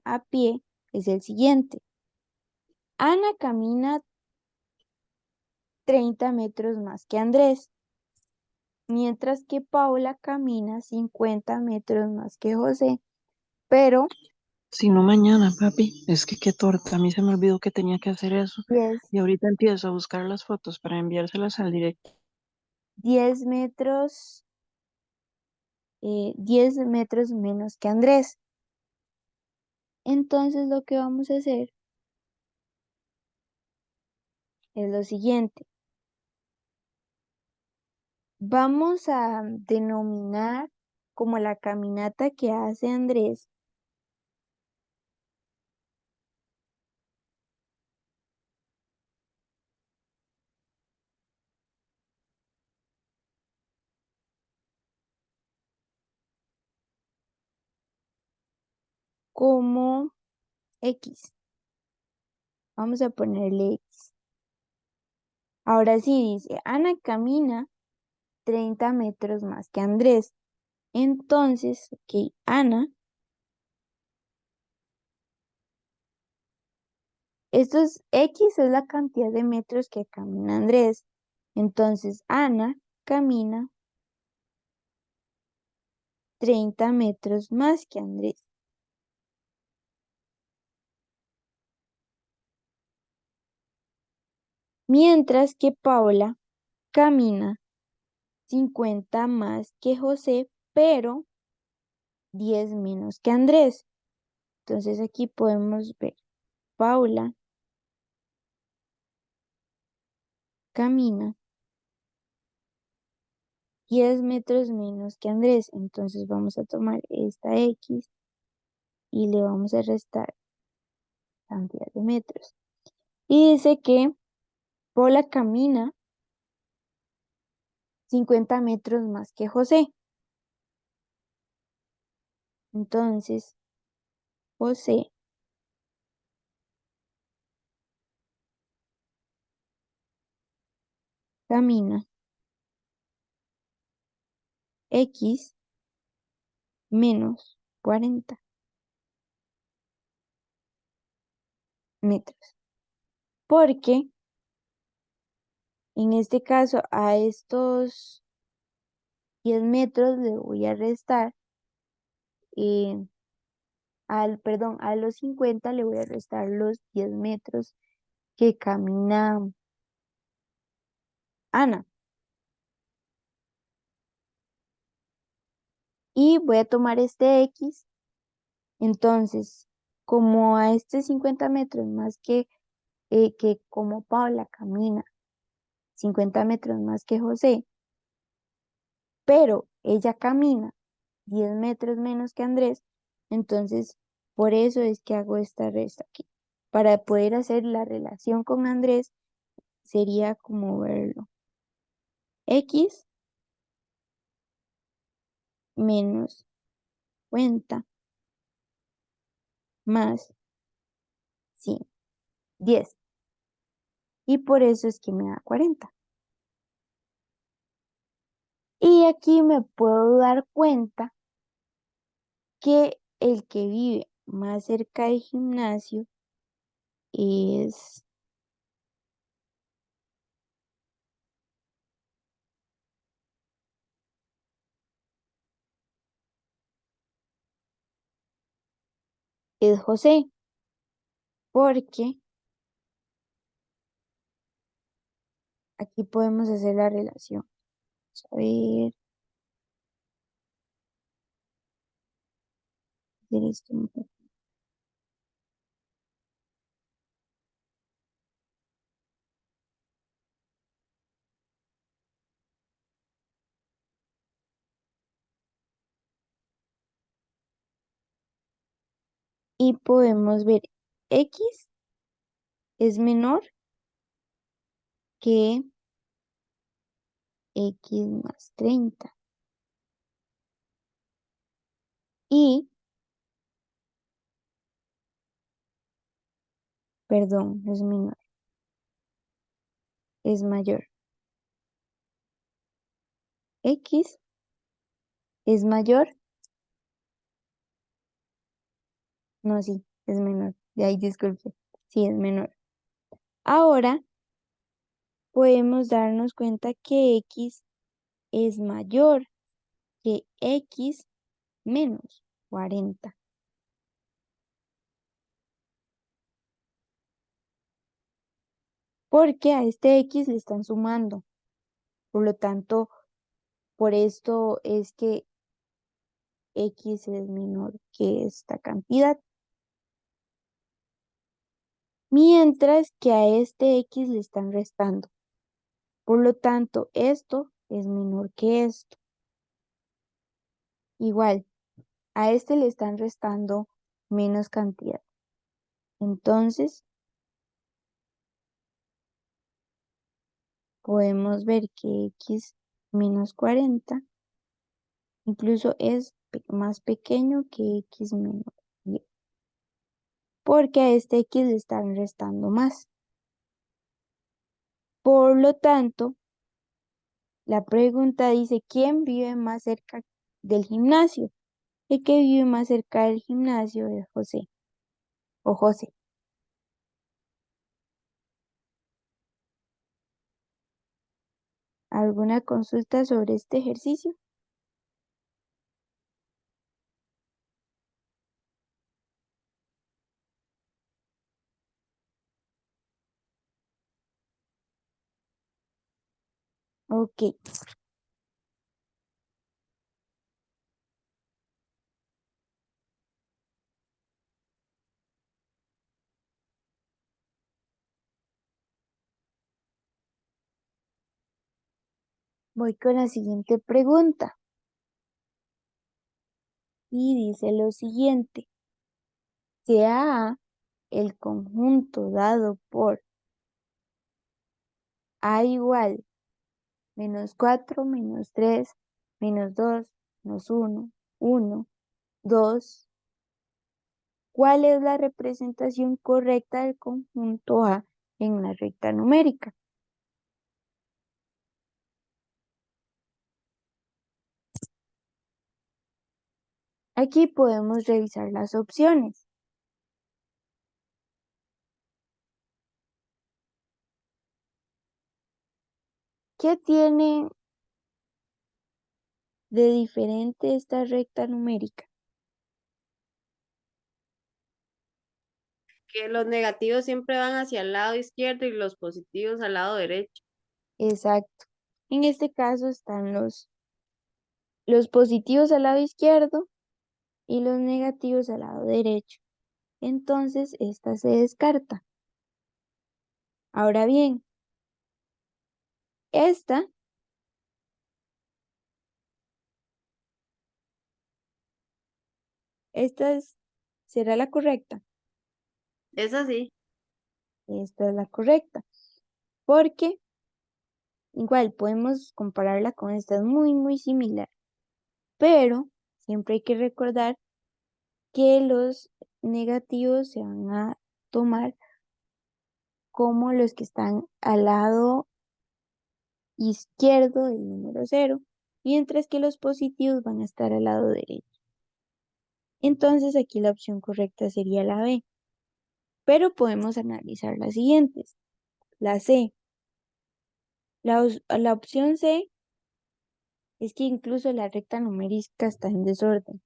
a pie es el siguiente. Ana camina 30 metros más que Andrés, mientras que Paula camina 50 metros más que José, pero Si no mañana, papi, es que qué torta, a mí se me olvidó que tenía que hacer eso. 10, Y ahorita empiezo a buscar las fotos para enviárselas al directo. 10 metros, 10 metros menos que Andrés. Entonces lo que vamos a hacer es lo siguiente. Vamos a denominar como la caminata que hace Andrés como X. Vamos a ponerle X. Ahora sí dice, Ana camina 30 metros más que Andrés. Entonces, ok, Ana, esto es X es la cantidad de metros que camina Andrés. Entonces, Ana camina 30 metros más que Andrés. Mientras que Paula camina 50 más que José, pero 10 menos que Andrés. Entonces aquí podemos ver, Paula camina 10 metros menos que Andrés. Entonces vamos a tomar esta X y le vamos a restar cantidad de metros. Y dice que Paula camina 50 metros más que José. Entonces, José camina X menos 40 metros. Porque en este caso a estos 10 metros le voy a restar, eh, perdón, a los 50 le voy a restar los 10 metros que camina Ana. Y voy a tomar este X. Entonces, como a este 50 metros más que como Paula camina 50 metros más que José, pero ella camina 10 metros menos que Andrés, entonces por eso es que hago esta resta aquí. Para poder hacer la relación con Andrés, sería como verlo. X menos 50 más 100, 10. Y por eso es que me da 40. Y aquí me puedo dar cuenta que el que vive más cerca del gimnasio es, es José, porque aquí podemos hacer la relación. Vamos a ver, hacer esto un poco. Y podemos ver X es menor que X más 30. Y, perdón, no es menor, es mayor. X es mayor, no, sí, es menor. De ahí disculpe, sí, es menor. Ahora podemos darnos cuenta que X es mayor que X menos 40. Porque a este X le están sumando. Por lo tanto, por esto es que X es menor que esta cantidad. Mientras que a este X le están restando. Por lo tanto, esto es menor que esto. Igual, a este le están restando menos cantidad. Entonces, podemos ver que X menos 40 incluso es más pequeño que X menos 10. Porque a este X le están restando más. Por lo tanto, la pregunta dice, ¿quién vive más cerca del gimnasio? El que vive más cerca del gimnasio es José o José. ¿Alguna consulta sobre este ejercicio? Ok, voy con la siguiente pregunta. Y dice lo siguiente. Sea A el conjunto dado por A igual -4, -3, -2, -1, 1, 2. ¿Cuál es la representación correcta del conjunto A en una recta numérica? Aquí podemos revisar las opciones. ¿Qué tiene de diferente esta recta numérica? Que los negativos siempre van hacia el lado izquierdo y los positivos al lado derecho. Exacto. En este caso están los positivos al lado izquierdo y los negativos al lado derecho. Entonces, esta se descarta. Ahora bien, esta, será la correcta. Es así. Esta es la correcta. Porque igual podemos compararla con esta, es muy, muy similar. Pero siempre hay que recordar que los negativos se van a tomar como los que están al lado izquierdo del número cero, mientras que los positivos van a estar al lado derecho. Entonces aquí la opción correcta sería la B. Pero podemos analizar las siguientes. La C. La opción C es que incluso la recta numérica está en desorden,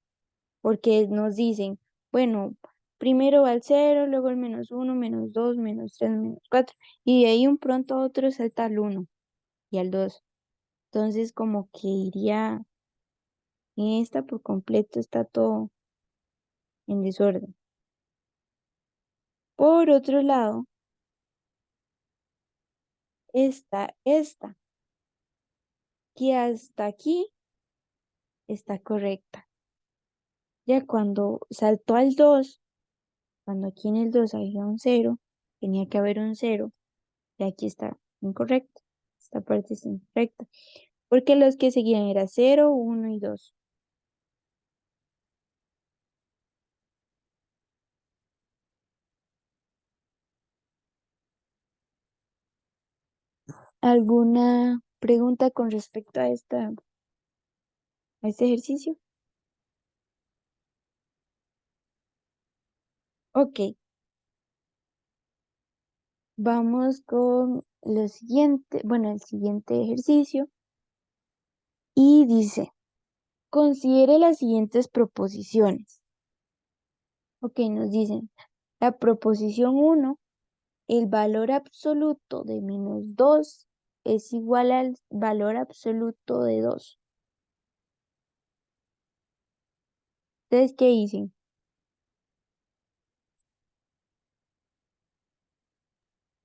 porque nos dicen, bueno, primero va el cero, luego el -1, -2, -3, -4, y de ahí un pronto a otro salta al 1 y al 2. Entonces como que iría en esta por completo, está todo en desorden. Por otro lado, está esta, que hasta aquí está correcta. Ya cuando saltó al 2, cuando aquí en el 2 había un cero, tenía que haber un cero, y aquí está incorrecto. Esta parte es incorrecta, porque los que seguían era cero, 1 y 2. ¿Alguna pregunta con respecto a este ejercicio? Ok, vamos con lo siguiente, bueno, el siguiente ejercicio, y dice, considere las siguientes proposiciones. Ok, nos dicen, la proposición uno, el valor absoluto de -2 es igual al valor absoluto de 2. Entonces, ¿qué dicen?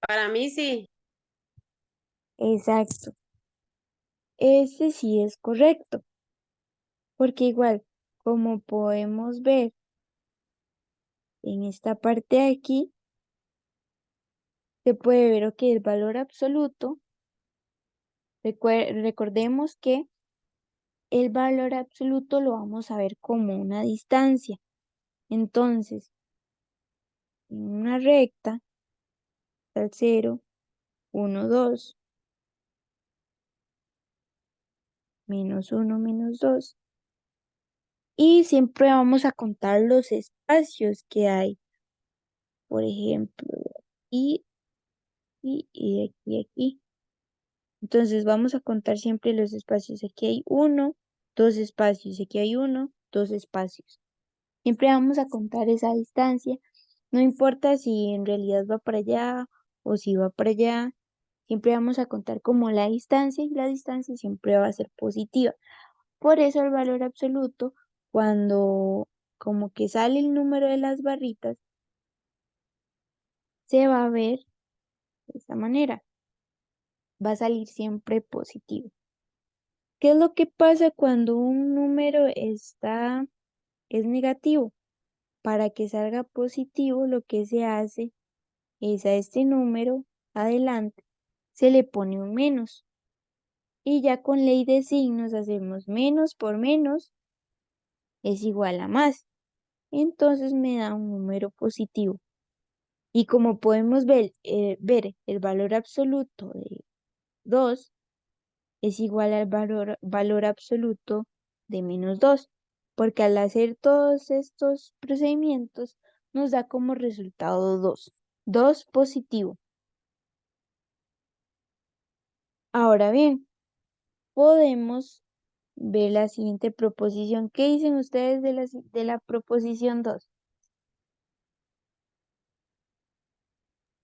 Para mí sí. Exacto. Ese sí es correcto, porque igual, como podemos ver en esta parte de aquí, se puede ver que el valor absoluto, recordemos que el valor absoluto lo vamos a ver como una distancia. Entonces, en una recta, está el 0, 1, 2. -1, -2. Y siempre vamos a contar los espacios que hay. Por ejemplo, y de aquí a aquí. Entonces vamos a contar siempre los espacios. Aquí hay 1, 2 espacios. Aquí hay 1, 2 espacios. Siempre vamos a contar esa distancia. No importa si en realidad va para allá o si va para allá. Siempre vamos a contar como la distancia y la distancia siempre va a ser positiva. Por eso el valor absoluto, cuando como que sale el número de las barritas, se va a ver de esta manera. Va a salir siempre positivo. ¿Qué es lo que pasa cuando un número es negativo? Para que salga positivo, lo que se hace es a este número adelante se le pone un menos. Y ya con ley de signos hacemos menos por menos es igual a más. Entonces me da un número positivo. Y como podemos ver el valor absoluto de 2 es igual al valor absoluto de -2, porque al hacer todos estos procedimientos nos da como resultado 2. 2 positivo. Ahora bien, podemos ver la siguiente proposición. ¿Qué dicen ustedes de la proposición 2?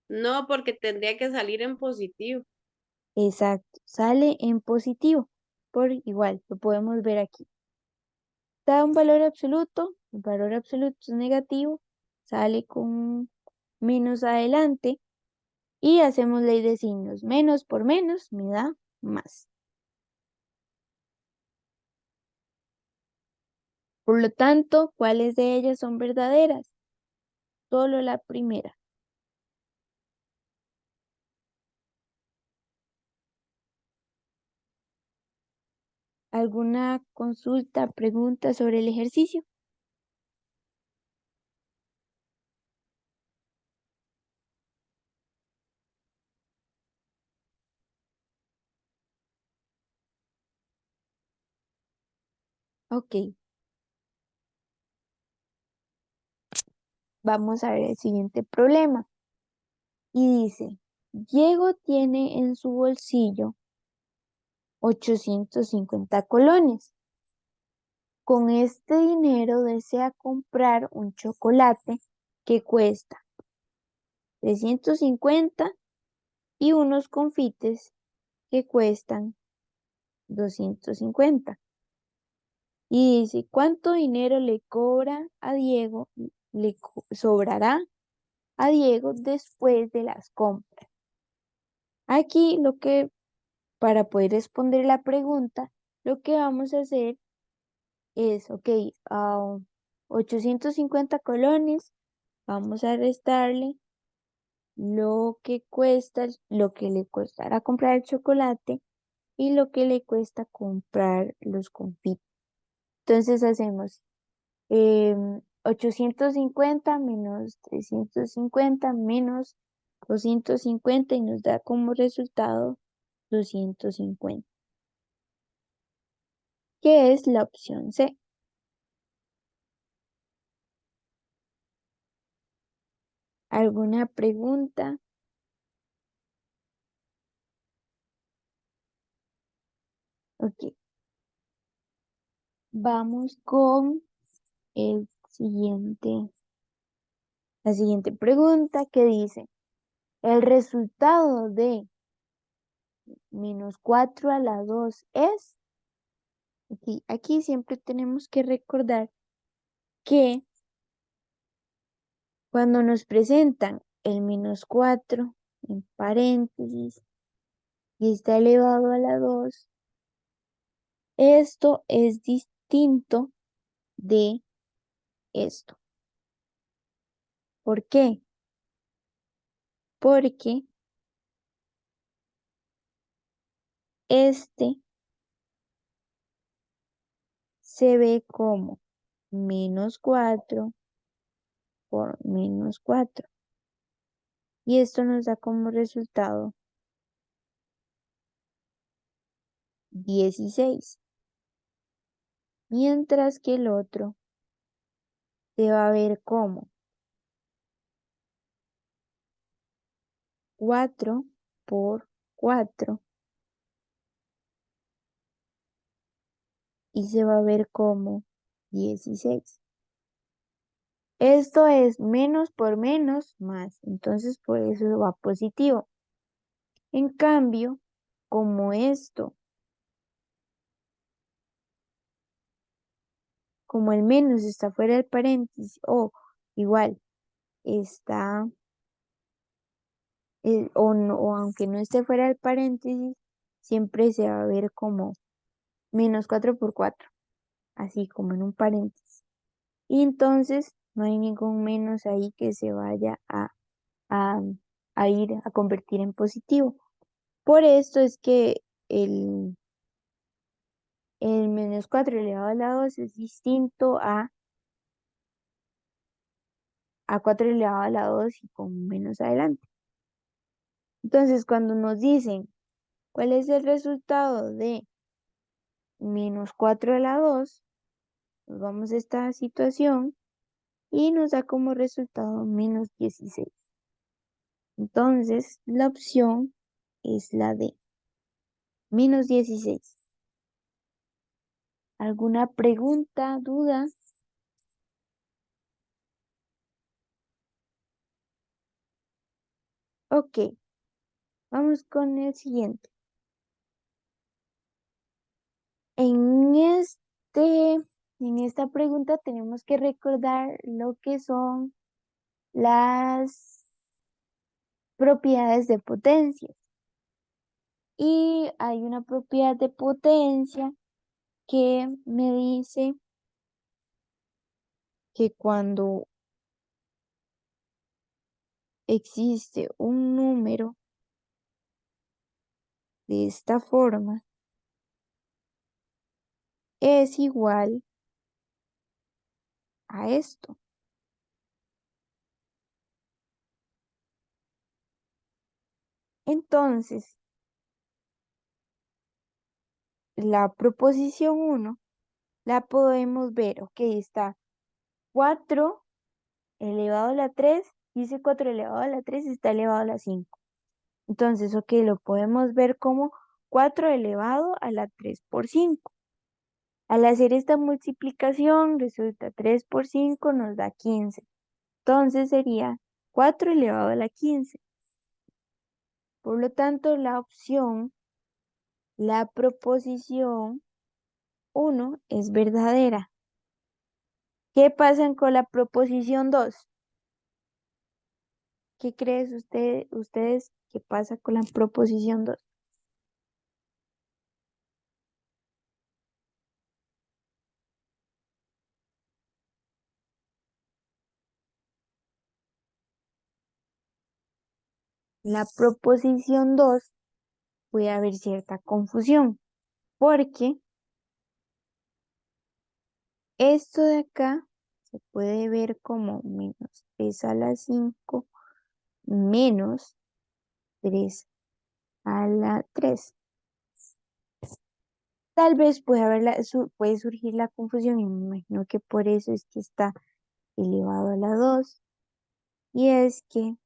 No, porque tendría que salir en positivo. Exacto, sale en positivo. Por igual, lo podemos ver aquí. Da un valor absoluto, el valor absoluto es negativo, sale con menos adelante y hacemos ley de signos. Menos por menos me da más. Por lo tanto, ¿cuáles de ellas son verdaderas? Solo la primera. ¿Alguna consulta, pregunta sobre el ejercicio? Ok, vamos a ver el siguiente problema. Y dice, Diego tiene en su bolsillo 850 colones. Con este dinero desea comprar un chocolate que cuesta 350 y unos confites que cuestan 250. Y dice, ¿cuánto dinero le cobra a Diego, sobrará a Diego después de las compras? Aquí para poder responder la pregunta, lo que vamos a hacer es, ok, a 850 colones, vamos a restarle lo que cuesta, lo que le costará comprar el chocolate y lo que le cuesta comprar los confites. Entonces hacemos 850 menos 350 menos 250 y nos da como resultado 250, que es la opción C. ¿Alguna pregunta? Ok, vamos con el la siguiente pregunta que dice, el resultado de -4 a la 2 es, aquí siempre tenemos que recordar que cuando nos presentan el -4 en paréntesis y está elevado a la 2, esto es distinto de esto. ¿Por qué? Porque este se ve como -4 por -4. Y esto nos da como resultado 16. mientras que el otro se va a ver como 4 por 4 y se va a ver como 16. Esto es menos por menos más, entonces por eso va positivo. En cambio, como esto, como el menos está fuera del paréntesis o igual está, o, o aunque no esté fuera del paréntesis, siempre se va a ver como menos 4 por 4, así como en un paréntesis. Y entonces no hay ningún menos ahí que se vaya a, a ir a convertir en positivo. Por esto es que el menos 4 elevado a la 2 es distinto a 4 elevado a la 2 y con menos adelante. Entonces, cuando nos dicen cuál es el resultado de menos 4 a la 2, nos vamos a esta situación y nos da como resultado menos 16. Entonces, la opción es la de menos 16. ¿Alguna pregunta, duda? Ok, vamos con el siguiente. En en esta pregunta tenemos que recordar lo que son las propiedades de potencia. Y hay una propiedad de potencia que me dice que cuando existe un número de esta forma, es igual a esto. Entonces, la proposición 1 la podemos ver, ok, está 4 elevado a la 3, dice 4 elevado a la 3 está elevado a la 5. Entonces, ok, lo podemos ver como 4 elevado a la 3 por 5. Al hacer esta multiplicación, resulta 3 por 5 nos da 15. Entonces sería 4 elevado a la 15. Por lo tanto, la proposición 1 es verdadera. ¿Qué pasa con la proposición 2? ¿Qué crees ustedes que pasa con la proposición 2? La proposición 2 puede haber cierta confusión, porque esto de acá se puede ver como menos 3 a la 5 menos 3 a la 3. Tal vez puede surgir la confusión y me imagino que por eso es que está elevado a la 2. Y es que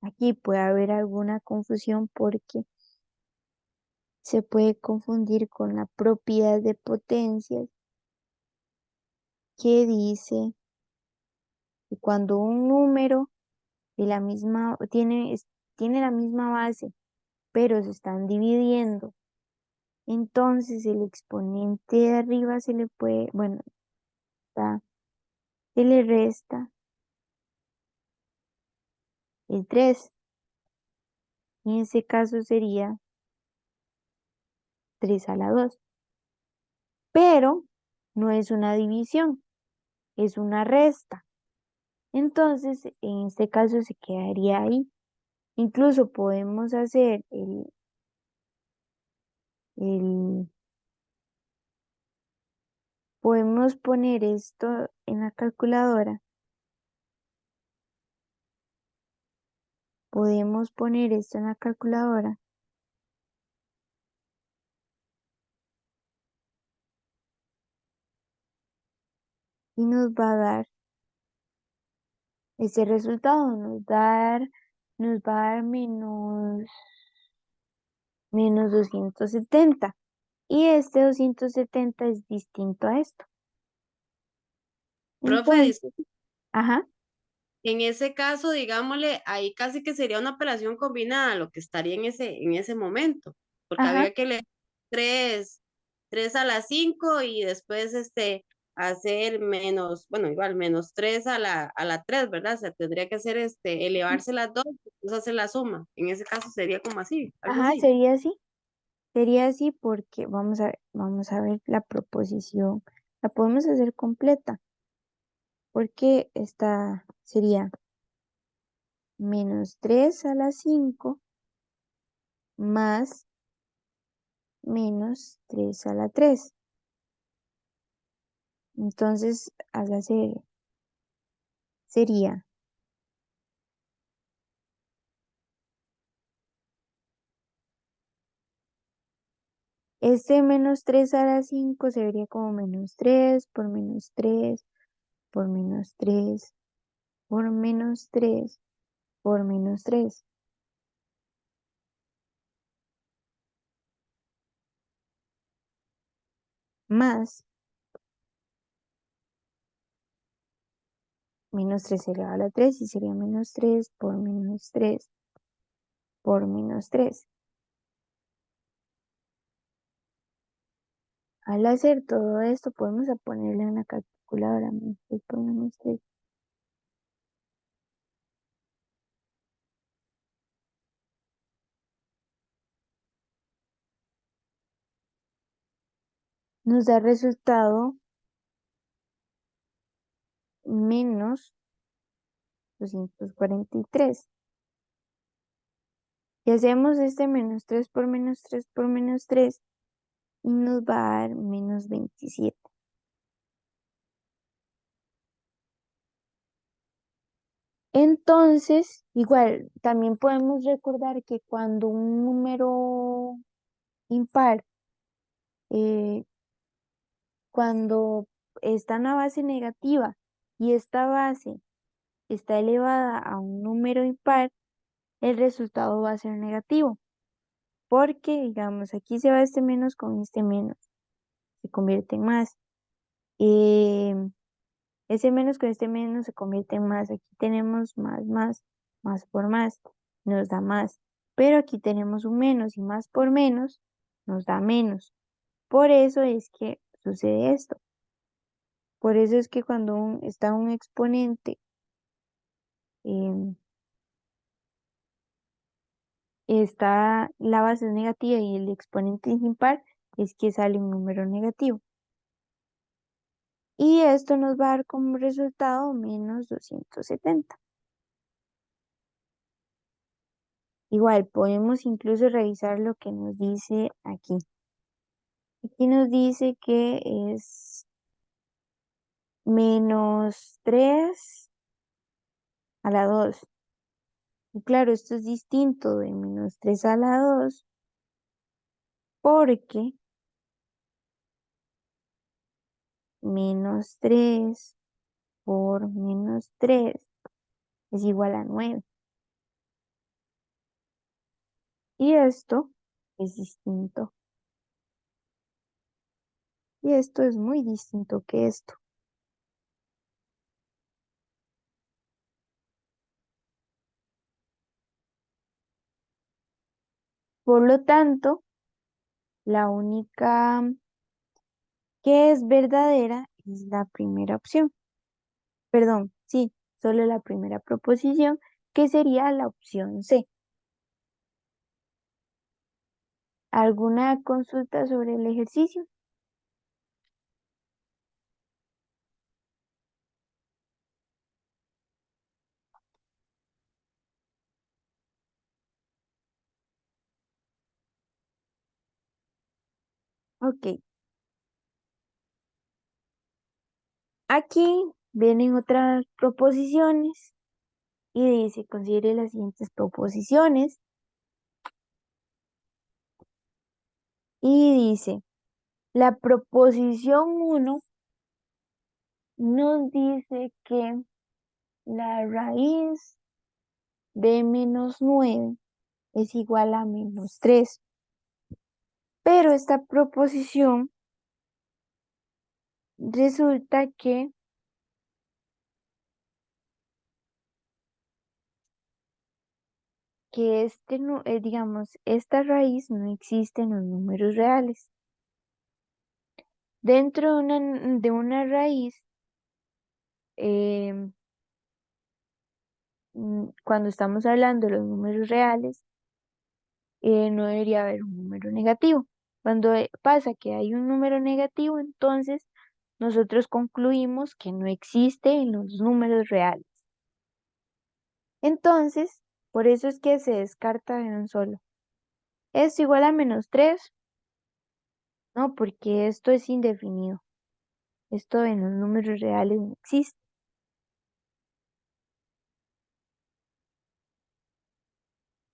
aquí puede haber alguna confusión porque se puede confundir con la propiedad de potencias que dice que cuando un número de la misma tiene la misma base, pero se están dividiendo, entonces el exponente de arriba se le puede, bueno, se le resta el 3. En ese caso sería 3 a la 2. Pero no es una división, es una resta. Entonces, en este caso se quedaría ahí. Incluso podemos hacer el, podemos poner esto en la calculadora. Podemos poner esto en la calculadora. y nos va a dar ese resultado, nos va a dar menos 270. Y este 270 es distinto a esto. Profe, Entonces, ajá, en ese caso, digámosle, ahí casi que sería una operación combinada, lo que estaría en ese momento, porque ajá, habría que leer tres, 3 a la 5 y después hacer menos, bueno, igual, menos 3 a la 3, ¿verdad? O sea, tendría que hacer elevarse las dos, después hacer la suma. En ese caso sería como así, algo ajá, así. sería así. Sería así porque vamos a ver la proposición. La podemos hacer completa porque esta sería menos 3 a la 5 más menos 3 a la 3. Entonces, al hacer, sería este menos 3 a la 5 se vería como menos 3 por menos 3 por menos 3 por menos 3 por menos 3 más menos 3 elevado a la 3 y sería menos 3 por menos 3 por menos 3. Al hacer todo esto, podemos a ponerle en la calculadora menos 3 por menos 3. Nos da resultado menos 243. Y hacemos este menos 3 por menos 3 por menos 3 y nos va a dar menos 27. Entonces, igual, también podemos recordar que cuando un número impar, eh, cuando está en la base negativa y esta base está elevada a un número impar, el resultado va a ser negativo. Porque, digamos, aquí se va este menos con este menos, se convierte en más. Eh, Ese menos con este menos se convierte en más. Aquí tenemos más por más, nos da más. Pero aquí tenemos un menos y más por menos nos da menos. Por eso es que sucede esto. Por eso es que cuando está un exponente, em, está la base es negativa y el exponente es impar, es que sale un número negativo. Y esto nos va a dar como resultado menos 270. Igual, podemos incluso revisar lo que nos dice aquí. Aquí nos dice que es menos 3 a la 2. Y claro, esto es distinto de menos 3 a la 2 porque menos 3 por menos 3 es igual a 9. Y esto es distinto. Y esto es muy distinto que esto. Por lo tanto, la única que es verdadera es la primera opción. Perdón, sí, solo la primera proposición, que sería la opción C. ¿Alguna consulta sobre el ejercicio? Ok, aquí vienen otras proposiciones y dice, considere las siguientes proposiciones y dice, la proposición uno nos dice que la raíz de -9 es igual a -3. Pero esta proposición resulta que digamos, esta raíz no existe en los números reales. Dentro de una raíz, em, cuando estamos hablando de los números reales, no debería haber un número negativo. Cuando pasa que hay un número negativo, entonces nosotros concluimos que no existe en los números reales. Entonces, por eso es que se descarta de un solo. ¿Es igual a -3? No, porque esto es indefinido. Esto en los números reales no existe.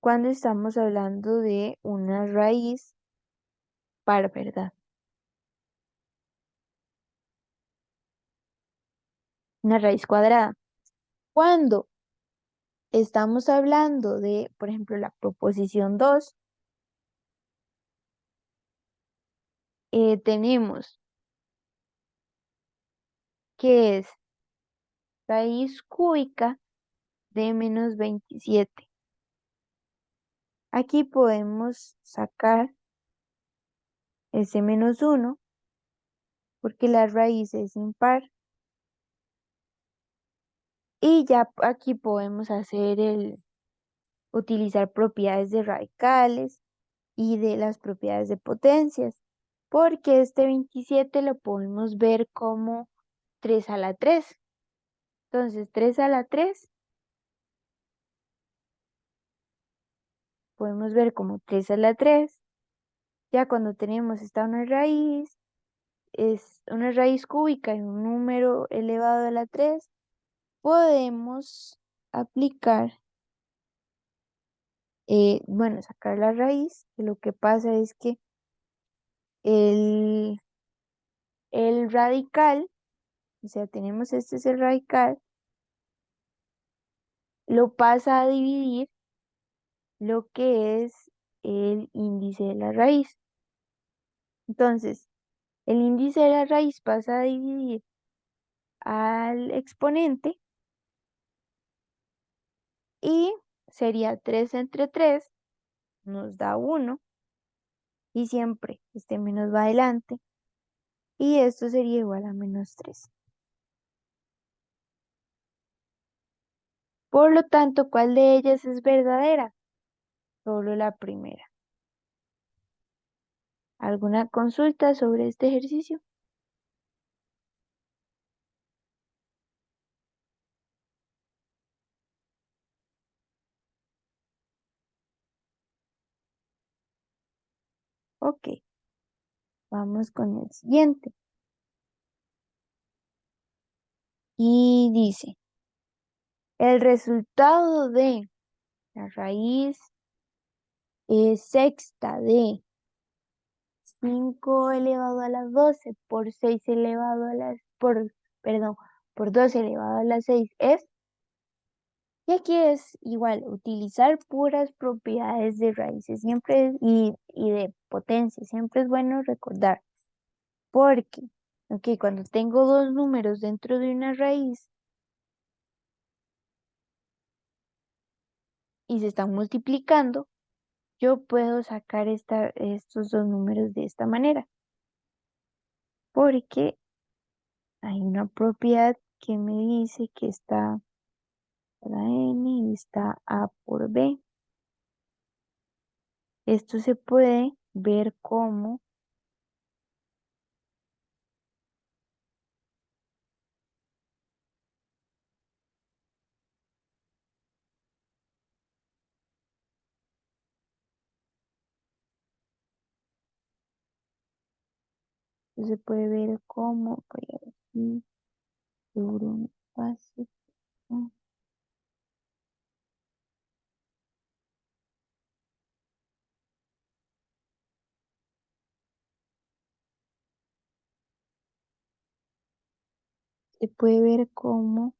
Cuando estamos hablando de una raíz par, ¿verdad? Una raíz cuadrada. Cuando estamos hablando de, por ejemplo, la proposición 2, tenemos que es raíz cúbica de -27. Aquí podemos sacar ese -1 porque la raíz es impar. Y ya aquí podemos utilizar propiedades de radicales y de las propiedades de potencias, porque este 27 lo podemos ver como 3 a la 3. Entonces, 3 a la 3 podemos ver como 3 a la 3. Ya cuando tenemos esta una raíz, es una raíz cúbica y un número elevado a la 3, podemos aplicar, bueno, sacar la raíz. Lo que pasa es que el, el radical, o sea, tenemos este es el radical, lo pasa a dividir lo que es el índice de la raíz. Entonces, el índice de la raíz pasa a dividir al exponente y sería 3 entre 3, nos da 1 y siempre este menos va adelante y esto sería igual a -3. Por lo tanto, ¿cuál de ellas es verdadera? Solo la primera. ¿Alguna consulta sobre este ejercicio? Ok, vamos con el siguiente. Y dice, el resultado de la raíz sexta de 5 elevado a la 12 por 6 elevado a las, perdón, por 2 elevado a la 6 es, y aquí es igual, utilizar puras propiedades de raíces siempre y de potencia, siempre es bueno recordar, porque, ok, cuando tengo dos números dentro de una raíz y se están multiplicando, yo puedo sacar estos dos números de esta manera, porque hay una propiedad que me dice que está la n y está a por b. Esto se puede ver como voy a ver aquí, sobre un espacio, ¿no? se puede ver como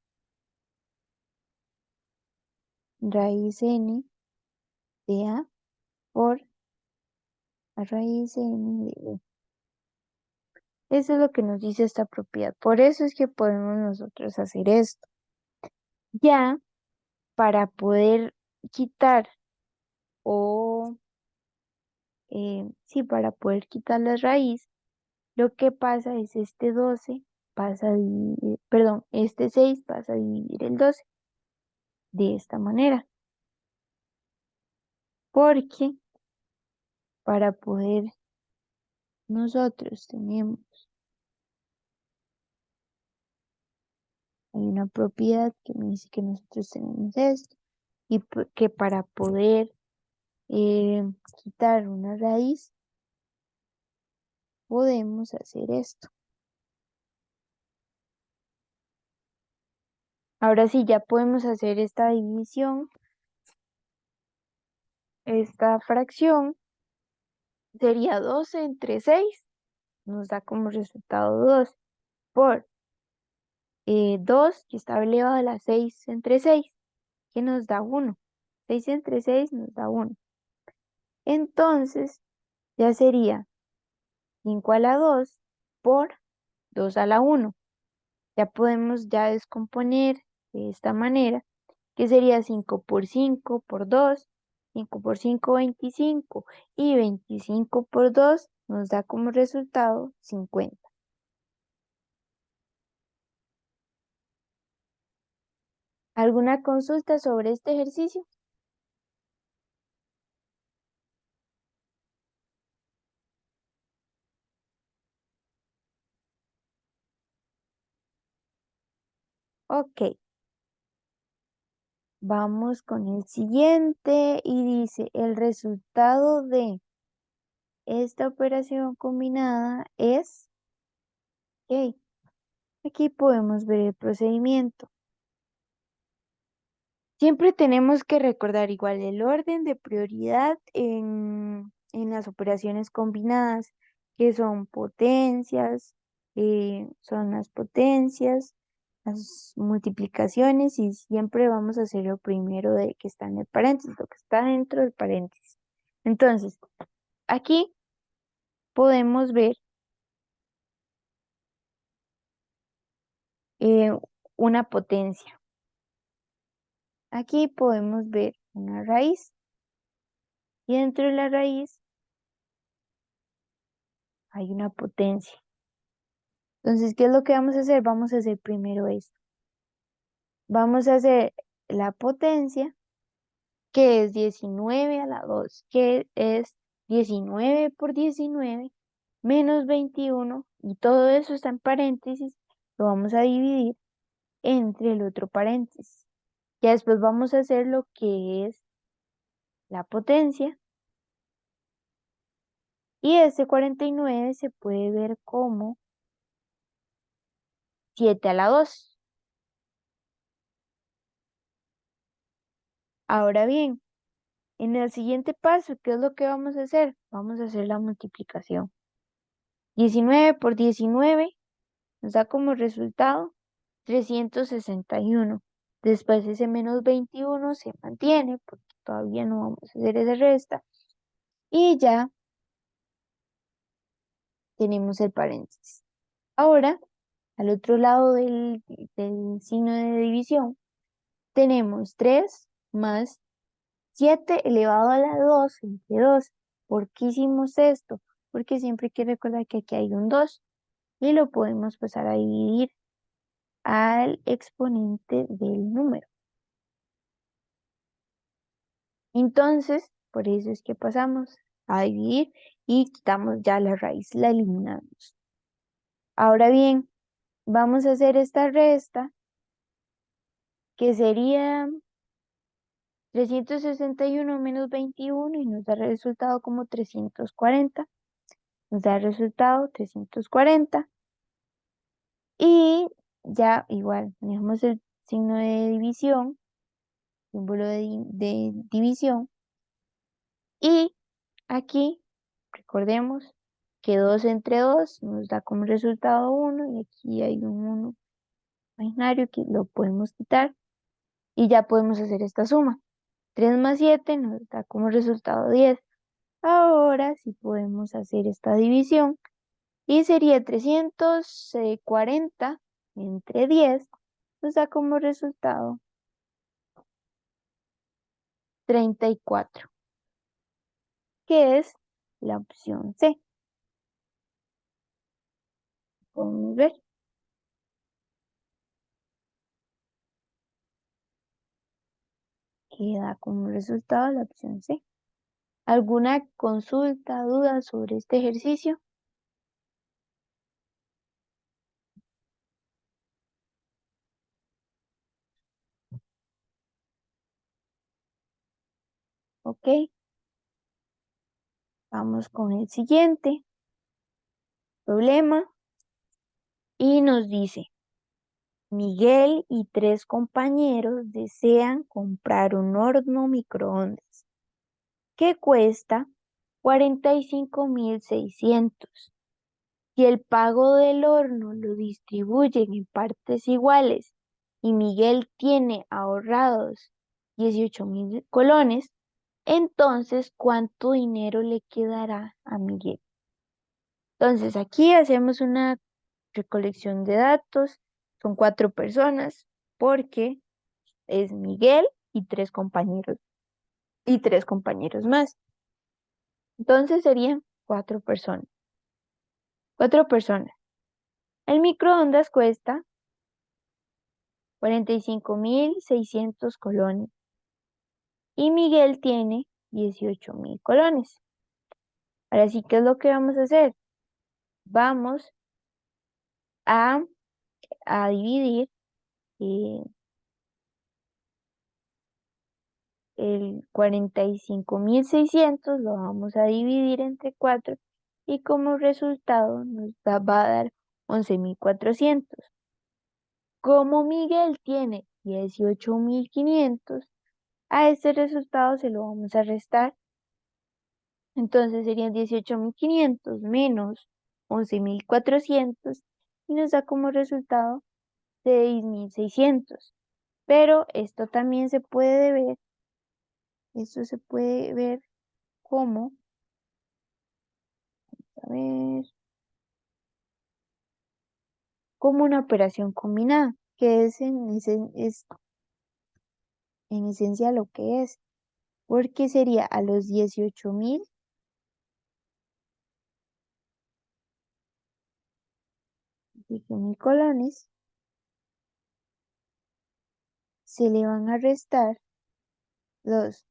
raíz n de a por a raíz n de b. Eso es lo que nos dice esta propiedad. Por eso es que podemos nosotros hacer esto. Ya para poder quitar o, sí, para poder quitar la raíz, lo que pasa es este 12 pasa a dividir, perdón, este 6 pasa a dividir el 12 de esta manera. Porque para poder nosotros tenemos, hay una propiedad que me dice que nosotros tenemos esto y que para poder eh, quitar una raíz podemos hacer esto. Ahora sí, ya podemos hacer esta división, esta fracción sería 12 entre 6, nos da como resultado 2 por 2 que está elevado a la 6 entre 6, que nos da 1. 6 entre 6 nos da 1. Entonces, ya sería 5 a la 2 por 2 a la 1. Ya podemos ya descomponer de esta manera, que sería 5 por 5 por 2, 5 por 5, 25, y 25 por 2 nos da como resultado 50. ¿Alguna consulta sobre este ejercicio? Ok, vamos con el siguiente y dice, el resultado de esta operación combinada es, ok, aquí podemos ver el procedimiento. Siempre tenemos que recordar igual el orden de prioridad en las operaciones combinadas, que son potencias, son las potencias, las multiplicaciones, y siempre vamos a hacer lo primero de que está en el paréntesis, lo que está dentro del paréntesis. Entonces, aquí podemos ver eh, una potencia. Aquí podemos ver una raíz y dentro de la raíz hay una potencia. Entonces, ¿qué es lo que vamos a hacer? Vamos a hacer primero esto. Vamos a hacer la potencia, que es 19 a la 2, que es 19 por 19 menos 21, y todo eso está en paréntesis, lo vamos a dividir entre el otro paréntesis. Ya después vamos a hacer lo que es la potencia, y este 49 se puede ver como 7 a la 2. Ahora bien, en el siguiente paso, ¿qué es lo que vamos a hacer? Vamos a hacer la multiplicación. 19 por 19 nos da como resultado 361. Después ese menos 21 se mantiene porque todavía no vamos a hacer esa resta. Y ya tenemos el paréntesis. Ahora, al otro lado del signo de división, tenemos 3 más 7 elevado a la 2 entre 2. ¿Por qué hicimos esto? Porque siempre hay que recordar que aquí hay un 2 y lo podemos pasar a dividir al exponente del número. Entonces, por eso es que pasamos a dividir y quitamos ya la raíz, la eliminamos. Ahora bien, vamos a hacer esta resta, que sería 361 menos 21 y nos da el resultado como 340. Nos da el resultado 340. Y ya igual, tenemos el signo de división, símbolo de división. Y aquí, recordemos que 2 entre 2 nos da como resultado 1 y aquí hay un 1 imaginario que lo podemos quitar y ya podemos hacer esta suma. 3 más 7 nos da como resultado 10. Ahora sí podemos hacer esta división y sería 340 entre 10, nos da como resultado 34, que es la opción C. Podemos ver que da como resultado la opción C. ¿Alguna consulta, duda sobre este ejercicio? Ok, vamos con el siguiente problema y nos dice, Miguel y 3 compañeros desean comprar un horno microondas que cuesta 45.600. Si el pago del horno lo distribuyen en partes iguales y Miguel tiene ahorrados 18.000 colones, entonces ¿cuánto dinero le quedará a Miguel? Entonces aquí hacemos una recolección de datos. Son 4 personas porque es Miguel y 3 compañeros más. Entonces serían 4 personas. 4 personas. El microondas cuesta 45.600 colones y Miguel tiene 18.000 colones. Ahora sí, ¿qué es lo que vamos a hacer? Vamos a, dividir eh, el 45.600, lo vamos a dividir entre 4 y como resultado va a dar 11.400. Como Miguel tiene 18.500, a este resultado se lo vamos a restar. Entonces serían 18.500 menos 11.400 y nos da como resultado 6.600. Pero esto se puede ver como, a ver, como una operación combinada, que es en esencia lo que es, porque sería a los 18.000 colones, se le van a restar los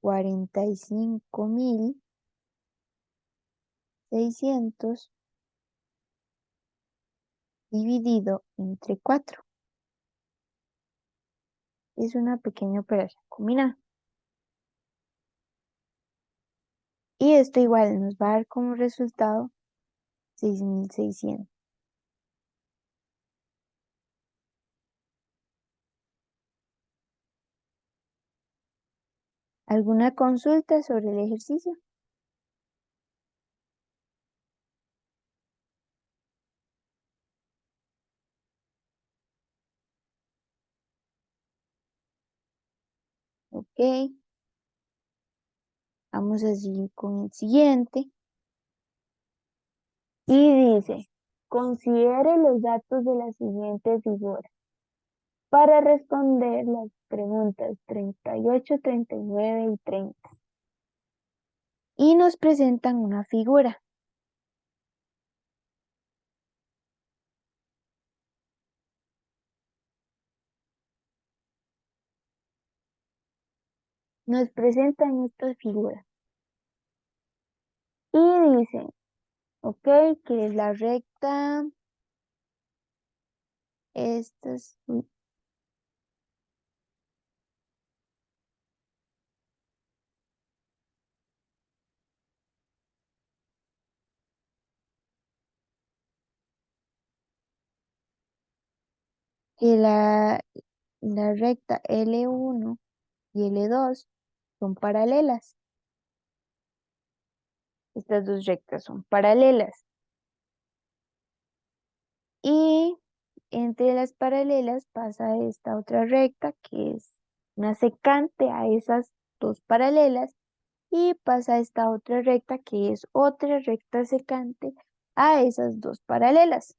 45.600 dividido entre 4. Es una pequeña operación combinada. Y esto igual nos va a dar como resultado 6.600. ¿Alguna consulta sobre el ejercicio? Ok, vamos a seguir con el siguiente. Y dice, considere los datos de la siguiente figura para responder las preguntas 38, 39 y 30. Y nos presentan una figura. Nos presentan esta figura. Y dicen, ok, que la recta, esta es que la recta L1 y L2 son paralelas. Estas dos rectas son paralelas. Y entre las paralelas pasa esta otra recta que es una secante a esas dos paralelas y pasa esta otra recta que es otra recta secante a esas dos paralelas.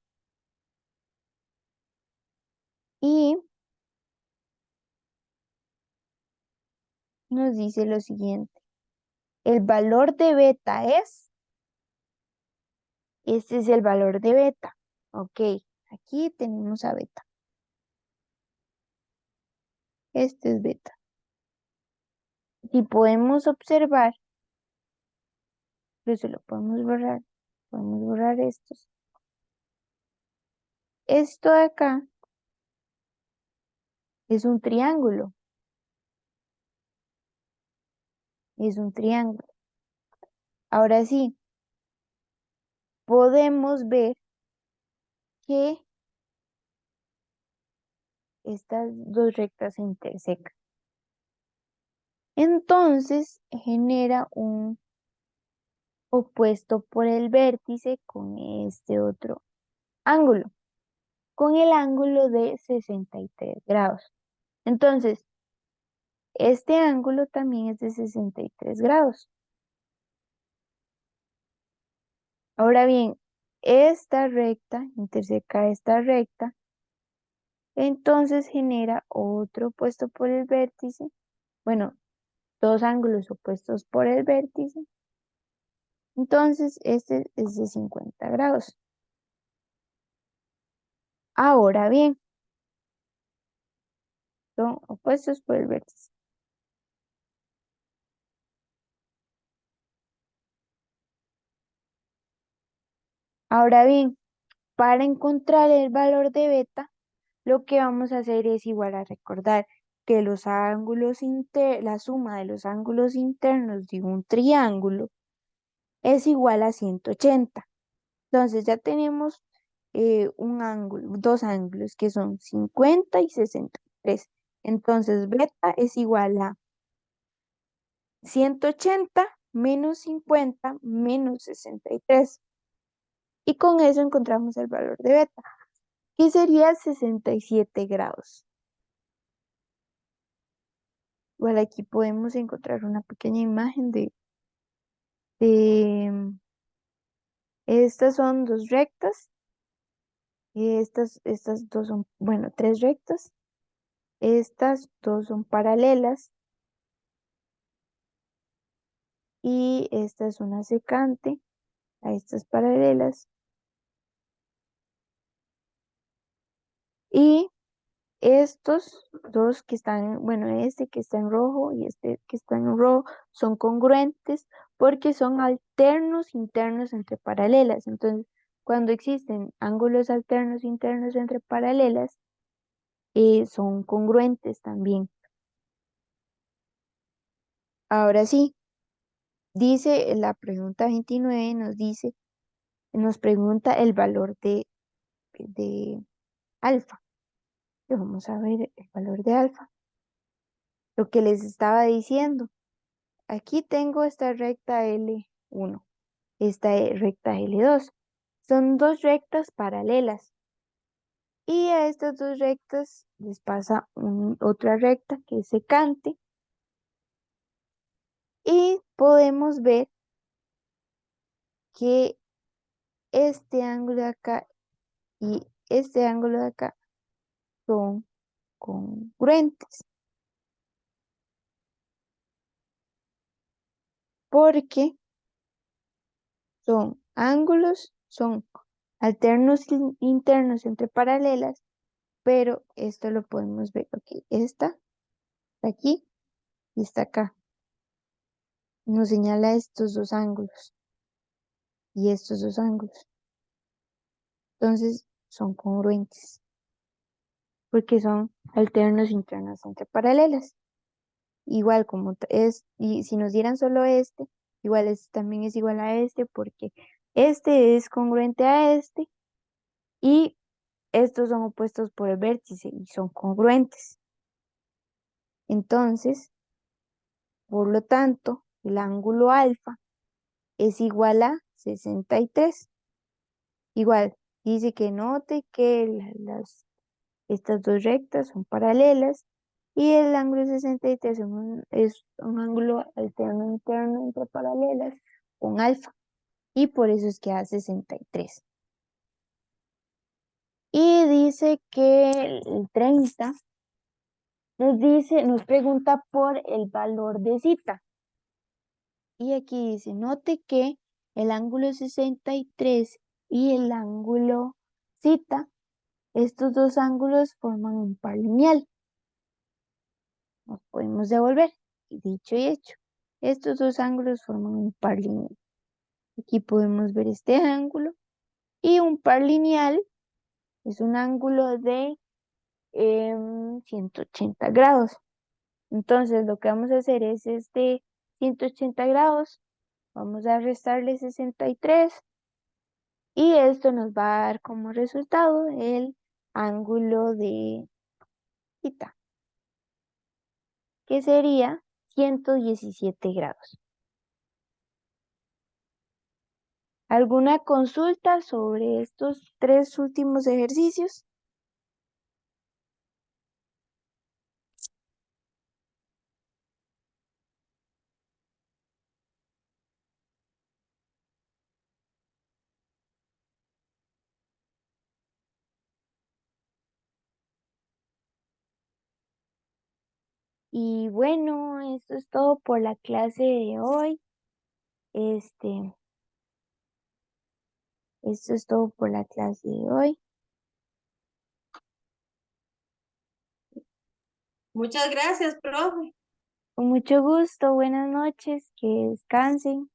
Y nos dice lo siguiente. El valor de beta este es el valor de beta. Ok, aquí tenemos a beta. Este es beta. Si podemos observar, pero se lo podemos borrar estos. Esto de acá es un triángulo, es un triángulo. Ahora sí, podemos ver que estas dos rectas se intersecan. Entonces genera un opuesto por el vértice con este otro ángulo, con el ángulo de 63 grados. Entonces, este ángulo también es de 63 grados. Ahora bien, esta recta interseca esta recta, entonces genera otro opuesto por el vértice, bueno, dos ángulos opuestos por el vértice, entonces este es de 50 grados. Ahora bien, son opuestos por el vértice. Ahora bien, para encontrar el valor de beta, lo que vamos a hacer es igual a recordar que los ángulos la suma de los ángulos internos de un triángulo es igual a 180. Entonces ya tenemos un ángulo, dos ángulos que son 50 y 63. Entonces beta es igual a 180 menos 50 menos 63. Y con eso encontramos el valor de beta, que sería 67 grados. Igual aquí podemos encontrar una pequeña imagen de estas son dos rectas. Estas dos son, bueno, tres rectas. Estas dos son paralelas. Y esta es una secante a estas paralelas. Y estos dos que están, bueno, este que está en rojo y este que está en rojo son congruentes porque son alternos internos entre paralelas. Entonces, cuando existen ángulos alternos internos entre paralelas, son congruentes también. Ahora sí, dice la pregunta 29, nos pregunta el valor de alfa. Vamos a ver el valor de alfa. Lo que les estaba diciendo. Aquí tengo esta recta L1, esta recta L2. Son dos rectas paralelas. Y a estas dos rectas les pasa otra recta que es secante. Y podemos ver que este ángulo de acá y este ángulo de acá son congruentes. Porque son ángulos, son alternos internos entre paralelas, pero esto lo podemos ver. Ok, esta está aquí y está acá. Nos señala estos dos ángulos y estos dos ángulos. Entonces son congruentes porque son alternos internos entre paralelas. Igual como es, y si nos dieran solo este, igual este también es igual a este porque este es congruente a este y estos son opuestos por el vértice y son congruentes. Entonces, por lo tanto, el ángulo alfa es igual a 63. Igual, dice que note que Estas dos rectas son paralelas y el ángulo 63 es un ángulo alterno interno entre paralelas con alfa y por eso es que da 63. Y dice que el 30 nos pregunta por el valor de zeta. Y aquí dice, note que el ángulo 63 y el ángulo zeta, estos dos ángulos forman un par lineal. Nos podemos devolver. Y dicho y hecho, estos dos ángulos forman un par lineal. Aquí podemos ver este ángulo. Y un par lineal es un ángulo de 180 grados. Entonces lo que vamos a hacer es 180 grados. Vamos a restarle 63 y esto nos va a dar como resultado el ángulo de θ, que sería 117 grados. ¿Alguna consulta sobre estos tres últimos ejercicios? Y bueno, esto es todo por la clase de hoy. Este, esto es todo por la clase de hoy. Muchas gracias, profe. Con mucho gusto, buenas noches, que descansen.